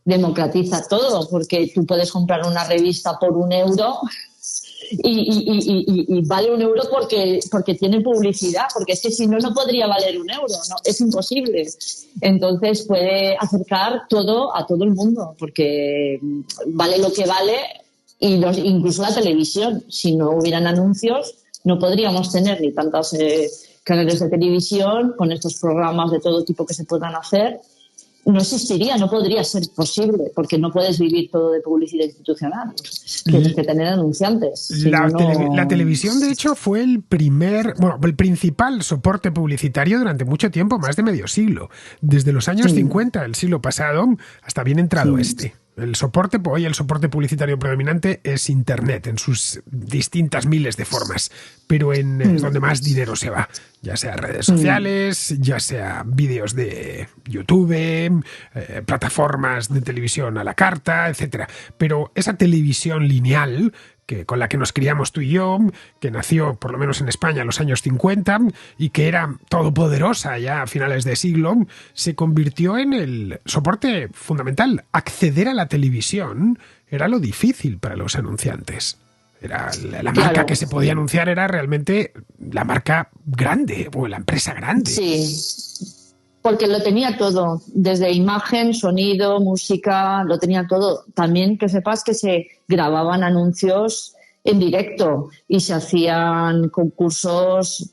democratiza todo, porque tú puedes comprar una revista por €1 y vale €1 porque tiene publicidad, porque es que si no podría valer €1, no, es imposible. Entonces puede acercar todo a todo el mundo, porque vale lo que vale, y incluso la televisión. Si no hubieran anuncios, no podríamos tener ni tantos canales de televisión con estos programas de todo tipo que se puedan hacer. No existiría, no podría ser posible, porque no puedes vivir todo de publicidad institucional. Tienes que tener anunciantes. La televisión, de hecho, fue el principal soporte publicitario durante mucho tiempo, más de medio siglo. Desde los años 50 del siglo pasado hasta bien entrado este. El soporte publicitario predominante es Internet en sus distintas miles de formas, pero es donde más dinero se va, ya sea redes sociales, ya sea vídeos de YouTube, plataformas de televisión a la carta, etcétera. Pero esa televisión lineal con la que nos criamos tú y yo, que nació por lo menos en España en los años 50 y que era todopoderosa ya a finales de siglo, se convirtió en el soporte fundamental. Acceder a la televisión era lo difícil para los anunciantes. Era la marca que se podía anunciar era realmente la marca grande o la empresa grande. Sí, porque lo tenía todo, desde imagen, sonido, música, lo tenía todo. También que sepas que se grababan anuncios en directo y se hacían concursos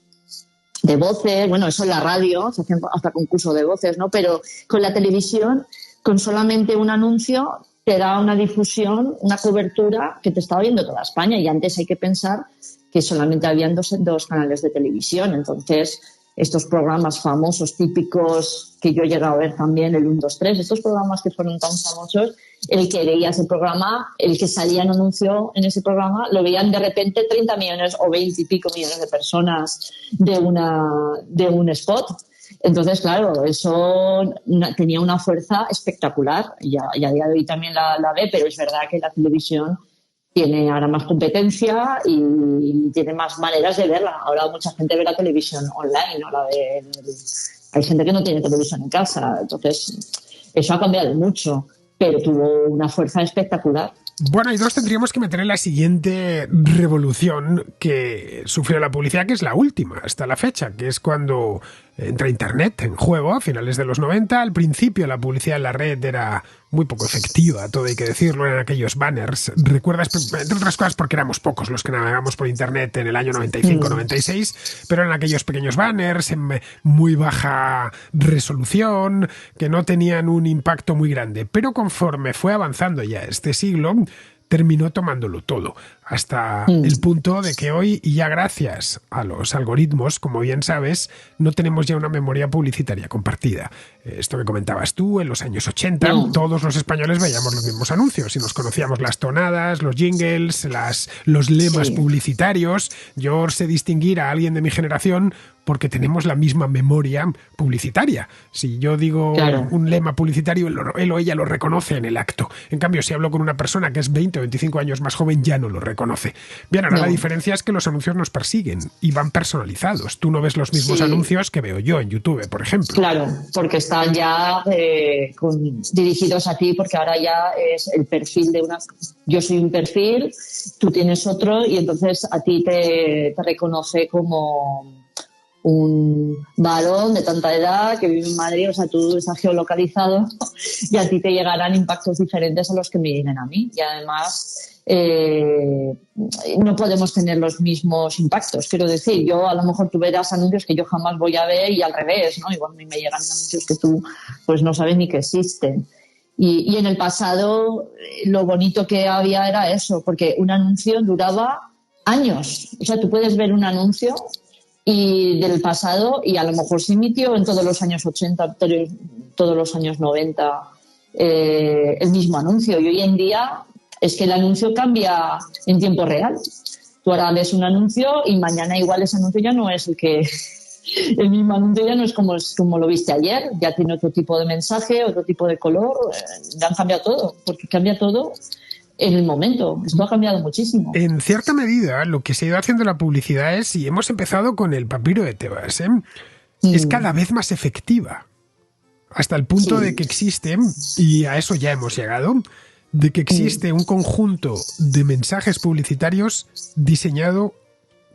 de voces, bueno, eso en la radio, se hacían hasta concursos de voces, ¿no? Pero con la televisión, con solamente un anuncio, te da una difusión, una cobertura que te estaba viendo toda España. Y antes hay que pensar que solamente habían dos canales de televisión. Entonces, estos programas famosos, típicos, que yo he llegado a ver también, el 1, 2, 3, estos programas que fueron tan famosos, el que veía ese programa, el que salía en anuncio en ese programa, lo veían de repente 30 millones o 20 y pico millones de personas de un spot. Entonces, claro, eso tenía una fuerza espectacular y a día de hoy también la ve, pero es verdad que la televisión tiene ahora más competencia y tiene más maneras de verla. Ahora mucha gente ve la televisión online, no la ve. Hay gente que no tiene televisión en casa, entonces eso ha cambiado mucho, pero tuvo una fuerza espectacular. Bueno, y tendríamos que meter en la siguiente revolución que sufrió la publicidad, que es la última hasta la fecha, que es cuando entra Internet en juego a finales de los 90. Al principio la publicidad en la red era muy poco efectiva, todo hay que decirlo, eran aquellos banners. ¿Recuerdas? Entre otras cosas porque éramos pocos los que navegamos por Internet en el año 95-96, pero eran aquellos pequeños banners en muy baja resolución, que no tenían un impacto muy grande. Pero conforme fue avanzando ya este siglo, terminó tomándolo todo, hasta el punto de que hoy, y ya gracias a los algoritmos, como bien sabes, no tenemos ya una memoria publicitaria compartida. Esto que comentabas tú, en los años 80, todos los españoles veíamos los mismos anuncios y nos conocíamos las tonadas, los jingles, los lemas publicitarios. Yo sé distinguir a alguien de mi generación porque tenemos la misma memoria publicitaria. Si yo digo un lema publicitario, él o ella lo reconoce en el acto. En cambio, si hablo con una persona que es 20 o 25 años más joven, ya no lo reconoce. Bien, ahora la diferencia es que los anuncios nos persiguen y van personalizados. Tú no ves los mismos anuncios que veo yo en YouTube, por ejemplo. Claro, porque están ya dirigidos a ti, porque ahora ya es el perfil de una... Yo soy un perfil, tú tienes otro, y entonces a ti te reconoce como un varón de tanta edad que vive en Madrid, o sea, tú estás geolocalizado y a ti te llegarán impactos diferentes a los que me lleguen a mí. Y además no podemos tener los mismos impactos. Quiero decir, yo a lo mejor tú verás anuncios que yo jamás voy a ver y al revés, ¿no? Igual a mí me llegan anuncios que tú pues no sabes ni que existen. Y en el pasado lo bonito que había era eso, porque un anuncio duraba años. O sea, tú puedes ver un anuncio y del pasado, y a lo mejor se emitió en todos los años 80, todos los años 90, el mismo anuncio. Y hoy en día es que el anuncio cambia en tiempo real. Tú ahora ves un anuncio y mañana igual ese anuncio ya no es el mismo anuncio ya no es como lo viste ayer, ya tiene otro tipo de mensaje, otro tipo de color, ya han cambiado todo, porque cambia todo en el momento. Esto ha cambiado muchísimo. En cierta medida, lo que se ha ido haciendo la publicidad es, y hemos empezado con el papiro de Tebas, es cada vez más efectiva. Hasta el punto de que existe, y a eso ya hemos llegado, de que existe un conjunto de mensajes publicitarios diseñado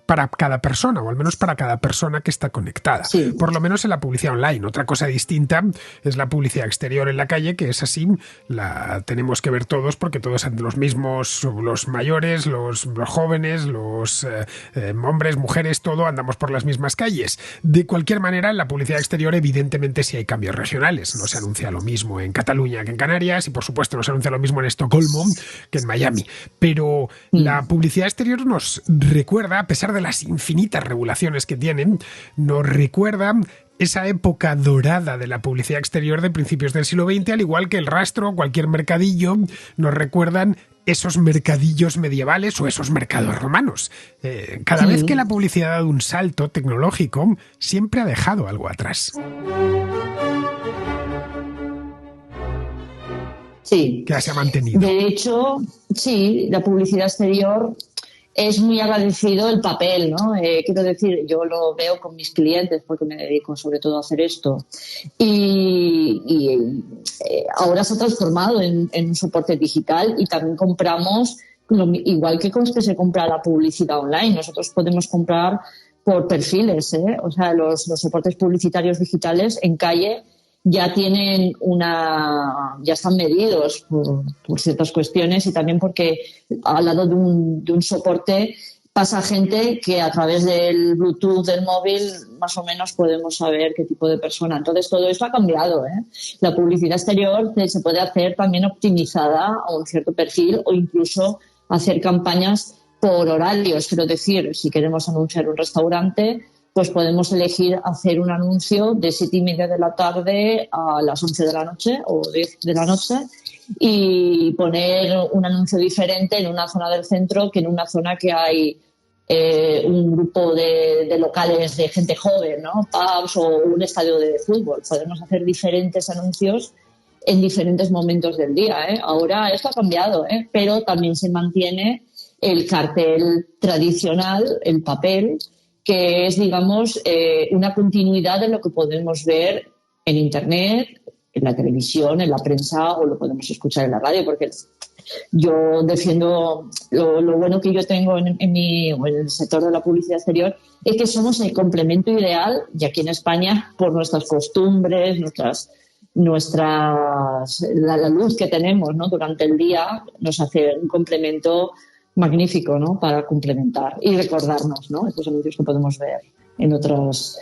para cada persona, o al menos para cada persona que está conectada. Por lo menos en la publicidad online. Otra cosa distinta es la publicidad exterior en la calle, que es así, la tenemos que ver todos, porque todos son los mismos, los mayores, los jóvenes, los hombres, mujeres, todo, andamos por las mismas calles. De cualquier manera, en la publicidad exterior, evidentemente, sí hay cambios regionales. No se anuncia lo mismo en Cataluña que en Canarias, y por supuesto no se anuncia lo mismo en Estocolmo que en Miami. Pero la publicidad exterior nos recuerda, a pesar de de las infinitas regulaciones que tienen, nos recuerda esa época dorada de la publicidad exterior de principios del siglo XX, al igual que el rastro, cualquier mercadillo, nos recuerdan esos mercadillos medievales o esos mercados romanos. Cada vez que la publicidad ha dado un salto tecnológico, siempre ha dejado algo atrás. Sí. Que se ha mantenido. De hecho, sí, la publicidad exterior es muy agradecido el papel, ¿no? Quiero decir, yo lo veo con mis clientes porque me dedico sobre todo a hacer esto. Y ahora se ha transformado en un soporte digital y también compramos, igual que se compra la publicidad online. Nosotros podemos comprar por perfiles, ¿eh? O sea, los soportes publicitarios digitales en calle ya tienen ya están medidos por ciertas cuestiones y también porque al lado de un soporte pasa gente que a través del Bluetooth del móvil más o menos podemos saber qué tipo de persona. Entonces todo esto ha cambiado, ¿eh? La publicidad exterior se puede hacer también optimizada a un cierto perfil o incluso hacer campañas por horarios. Quiero decir, si queremos anunciar un restaurante, pues podemos elegir hacer un anuncio de 7:30 de la tarde a las 11 de la noche o 10 de la noche y poner un anuncio diferente en una zona del centro que en una zona que hay un grupo de locales de gente joven, ¿no? Pubs o un estadio de fútbol. Podemos hacer diferentes anuncios en diferentes momentos del día, ¿eh? Ahora esto ha cambiado, ¿eh? Pero también se mantiene el cartel tradicional, el papel, que es, digamos, una continuidad de lo que podemos ver en Internet, en la televisión, en la prensa o lo podemos escuchar en la radio, porque yo defiendo lo bueno que yo tengo en el sector de la publicidad exterior es que somos el complemento ideal, y aquí en España, por nuestras costumbres, la luz que tenemos, ¿no? Durante el día nos hace un complemento magnífico, ¿no? Para complementar y recordarnos, ¿no? Estos anuncios que podemos ver en otros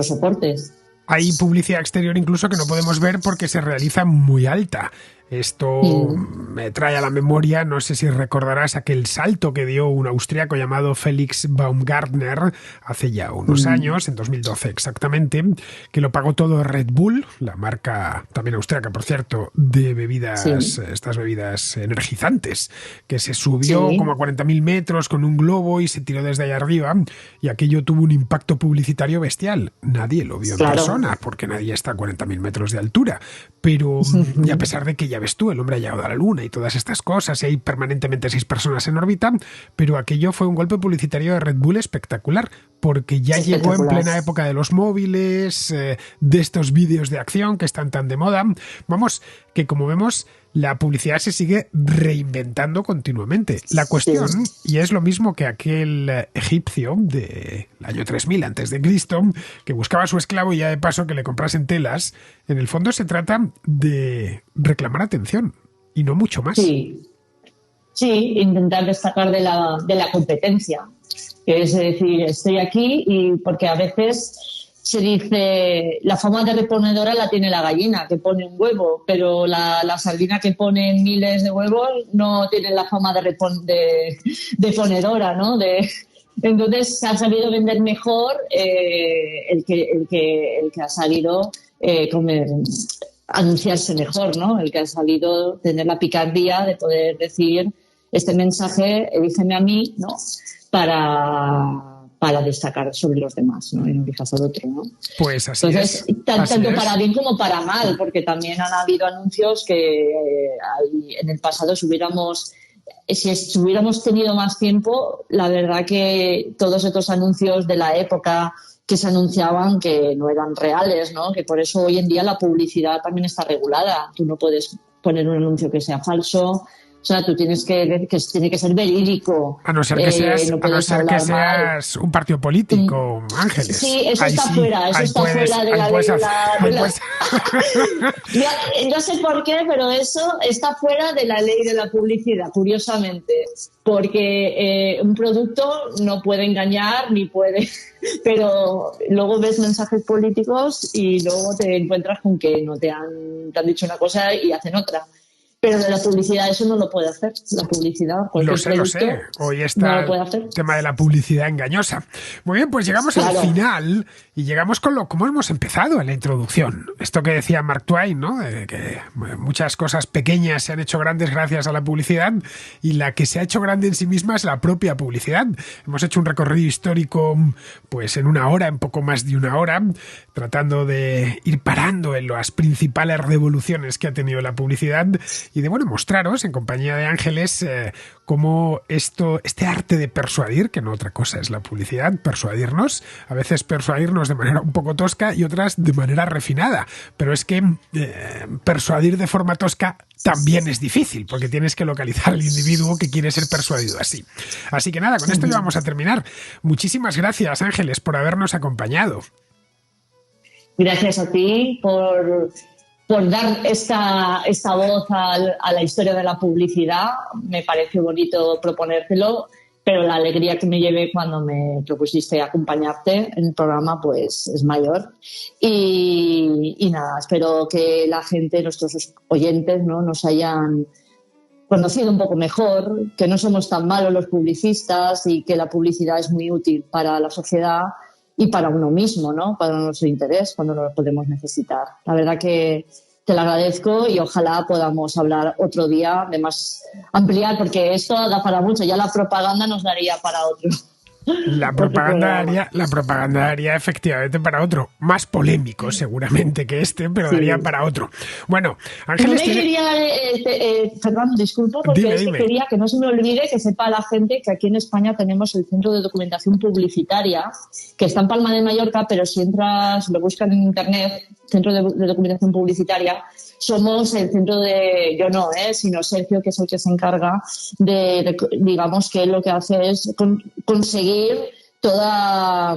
soportes. Hay publicidad exterior incluso que no podemos ver porque se realiza muy alta. Esto me trae a la memoria, no sé si recordarás aquel salto que dio un austriaco llamado Felix Baumgartner hace ya unos años, en 2012 exactamente, que lo pagó todo Red Bull, la marca también austriaca, por cierto, de bebidas, estas bebidas energizantes, que se subió como a 40.000 metros con un globo y se tiró desde allá arriba, y aquello tuvo un impacto publicitario bestial. Nadie lo vio en persona, porque nadie está a 40.000 metros de altura, pero y a pesar de que ya ves tú, el hombre ha llegado a la luna y todas estas cosas, y hay permanentemente 6 personas en órbita, pero aquello fue un golpe publicitario de Red Bull espectacular, porque ya llegó en plena época de los móviles, de estos vídeos de acción que están tan de moda. Vamos, que como vemos, la publicidad se sigue reinventando continuamente. La cuestión, y es lo mismo que aquel egipcio del año 3000 a.C., que buscaba a su esclavo y ya de paso que le comprasen telas, en el fondo se trata de reclamar atención y no mucho más. Sí, intentar destacar de la competencia. Es decir, estoy aquí y porque a veces se dice la fama de reponedora la tiene la gallina que pone un huevo, pero la sardina que pone miles de huevos no tiene la fama de ponedora, ¿no? Entonces se ha sabido vender mejor el que ha sabido anunciarse mejor, ¿no? El que ha sabido tener la picardía de poder decir este mensaje, elígeme a mí, ¿no? Para destacar sobre los demás, ¿no? Y no elijas al otro, ¿no? Pues así Entonces, es. Tanto para bien como para mal, porque también han habido anuncios que en el pasado si hubiéramos tenido más tiempo, la verdad que todos estos anuncios de la época que se anunciaban que no eran reales, ¿no? Que por eso hoy en día la publicidad también está regulada. Tú no puedes poner un anuncio que sea falso. O sea, tú tienes que tiene que ser verídico. A no ser que seas, un partido político, Ángeles. Sí, eso está fuera, fuera de la ley. No sé por qué, pero eso está fuera de la ley de la publicidad, curiosamente. Porque un producto no puede engañar ni puede... Pero luego ves mensajes políticos y luego te encuentras con que no te han dicho una cosa y hacen otra. Pero de la publicidad eso no lo puede hacer. La publicidad, cualquier Lo sé. Hoy está no lo puede hacer. el tema de la publicidad engañosa. Muy bien, pues llegamos al final y llegamos con cómo hemos empezado en la introducción. Esto que decía Mark Twain, ¿no? De que muchas cosas pequeñas se han hecho grandes gracias a la publicidad y la que se ha hecho grande en sí misma es la propia publicidad. Hemos hecho un recorrido histórico pues en una hora, en poco más de una hora, tratando de ir parando en las principales revoluciones que ha tenido la publicidad y de mostraros en compañía de Ángeles cómo este arte de persuadir, que no otra cosa es la publicidad, persuadirnos, a veces persuadirnos de manera un poco tosca y otras de manera refinada, pero es que persuadir de forma tosca también es difícil, porque tienes que localizar al individuo que quiere ser persuadido así. Así que nada, con esto ya vamos a terminar. Muchísimas gracias, Ángeles, por habernos acompañado. Gracias a ti por dar esta voz a la historia de la publicidad. Me pareció bonito proponértelo, pero la alegría que me llevé cuando me propusiste acompañarte en el programa pues es mayor. Y nada, espero que la gente, nuestros oyentes, ¿no?, nos hayan conocido un poco mejor, que no somos tan malos los publicistas y que la publicidad es muy útil para la sociedad y para uno mismo, ¿no?, para nuestro interés cuando lo podemos necesitar. La verdad que te lo agradezco y ojalá podamos hablar otro día de más ampliar, porque esto da para mucho. Ya la propaganda nos daría para otro. La propaganda daría efectivamente para otro, más polémico seguramente que pero sí, daría para otro. Bueno, Ángeles Fernando, disculpa, porque dime. Quería que no se me olvide, que sepa la gente que aquí en España tenemos el Centro de Documentación Publicitaria, que está en Palma de Mallorca, pero si lo buscan en internet, Centro de Documentación Publicitaria, somos el centro yo no, sino Sergio, que es el que se encarga digamos que lo que hace es conseguir todo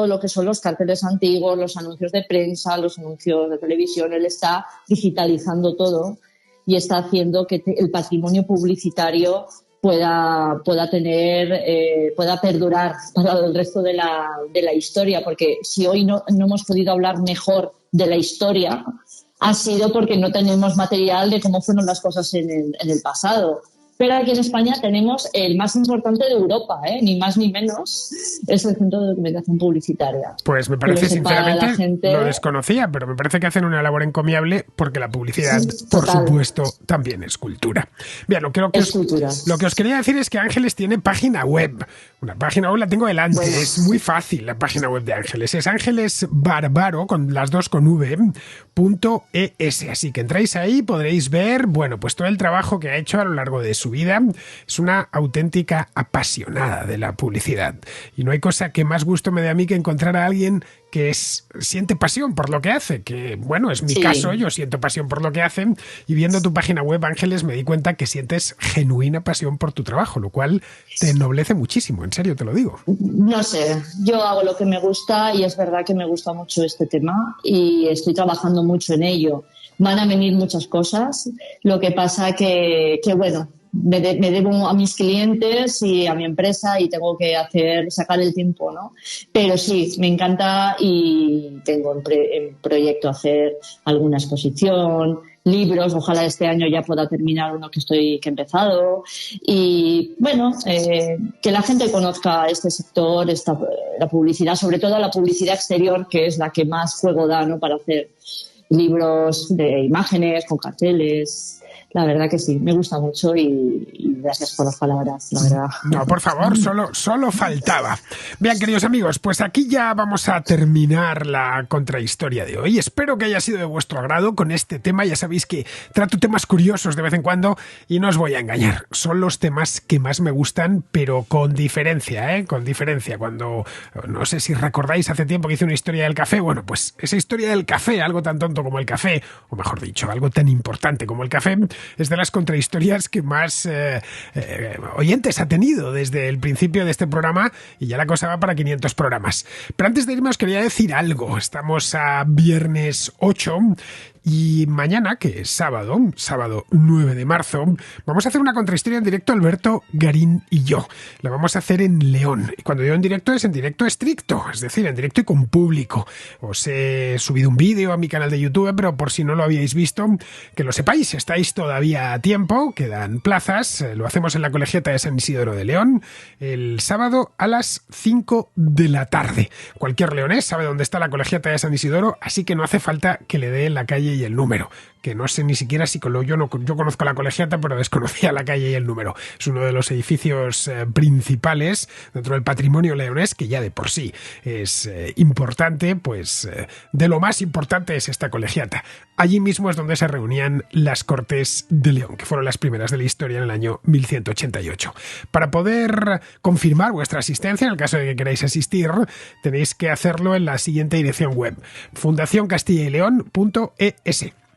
lo que son los carteles antiguos, los anuncios de prensa, los anuncios de televisión. Él está digitalizando todo y está haciendo que el patrimonio publicitario pueda perdurar para el resto de la historia, porque si hoy no hemos podido hablar mejor de la historia, ha sido porque no tenemos material de cómo fueron las cosas en el pasado. Pero aquí en España tenemos el más importante de Europa, ni más ni menos, es el Centro de Documentación Publicitaria. Pues me parece, sinceramente, lo desconocía, pero me parece que hacen una labor encomiable, porque la publicidad, sí, por supuesto, también es cultura. Bien, lo que os quería decir es que Ángeles tiene página web. Una página web la tengo delante, bueno. Es muy fácil la página web de Ángeles. Es ángelesbarbaro, con las dos con v.es. Así que entráis ahí, podréis ver, pues todo el trabajo que ha hecho a lo largo de su vida. Es una auténtica apasionada de la publicidad y no hay cosa que más gusto me dé a mí que encontrar a alguien que siente pasión por lo que hace, que es mi caso, yo siento pasión por lo que hacen, y viendo tu página web, Ángeles, me di cuenta que sientes genuina pasión por tu trabajo, lo cual te ennoblece muchísimo, en serio te lo digo. No sé, yo hago lo que me gusta y es verdad que me gusta mucho este tema y estoy trabajando mucho en ello. Van a venir muchas cosas, lo que pasa que me debo a mis clientes y a mi empresa y tengo que sacar el tiempo, ¿no? Pero sí, me encanta y tengo en proyecto hacer alguna exposición, libros, ojalá este año ya pueda terminar uno que he empezado y que la gente conozca este sector, la publicidad, sobre todo la publicidad exterior, que es la que más juego da, ¿no?, para hacer libros de imágenes con carteles. La verdad que sí, me gusta mucho y gracias por las palabras, la verdad. No, por favor, solo faltaba. Bien, queridos amigos, pues aquí ya vamos a terminar la contrahistoria de hoy. Espero que haya sido de vuestro agrado con este tema. Ya sabéis que trato temas curiosos de vez en cuando y no os voy a engañar. Son los temas que más me gustan, pero con diferencia, con diferencia. Cuando, no sé si recordáis, hace tiempo que hice una historia del café. Pues esa historia del café, algo tan tonto como el café, o mejor dicho, algo tan importante como el café, es de las contrahistorias que más oyentes ha tenido desde el principio de este programa y ya la cosa va para 500 programas. Pero antes de irme os quería decir algo. Estamos a viernes 8 Y mañana, que es sábado 9 de marzo, vamos a hacer una contrahistoria en directo, Alberto Garín y yo. La vamos a hacer en León. Y cuando digo en directo, es en directo estricto, es decir, en directo y con público. Os he subido un vídeo a mi canal de YouTube, pero por si no lo habíais visto, que lo sepáis, estáis todavía a tiempo, quedan plazas. Lo hacemos en la Colegiata de San Isidoro de León, el sábado a las 5 de la tarde. Cualquier leonés sabe dónde está la Colegiata de San Isidoro, así que no hace falta que le dé la calle y el número, que no sé ni siquiera si yo conozco la Colegiata, pero desconocía la calle y el número. Es uno de los edificios principales dentro del patrimonio leonés, que ya de por sí es importante, pues de lo más importante es esta Colegiata. Allí mismo es donde se reunían las Cortes de León, que fueron las primeras de la historia en el año 1188. Para poder confirmar vuestra asistencia, en el caso de que queráis asistir, tenéis que hacerlo en la siguiente dirección web: fundacioncastillaleon.es.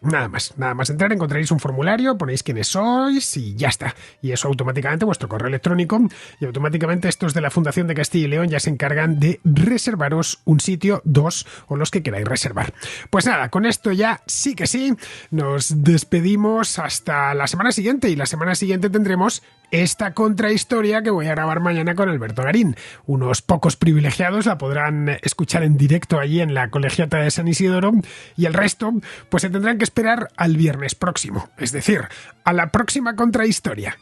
Nada más entrar, encontraréis un formulario, ponéis quiénes sois y ya está. Y eso automáticamente, vuestro correo electrónico, y automáticamente estos de la Fundación de Castilla y León ya se encargan de reservaros un sitio, 2 o los que queráis reservar. Pues nada, con esto ya sí que sí, nos despedimos hasta la semana siguiente, y la semana siguiente tendremos esta contrahistoria que voy a grabar mañana con Alberto Garín. Unos pocos privilegiados la podrán escuchar en directo allí en la Colegiata de San Isidoro, y el resto pues se tendrán que esperar al viernes próximo, es decir, a la próxima contrahistoria.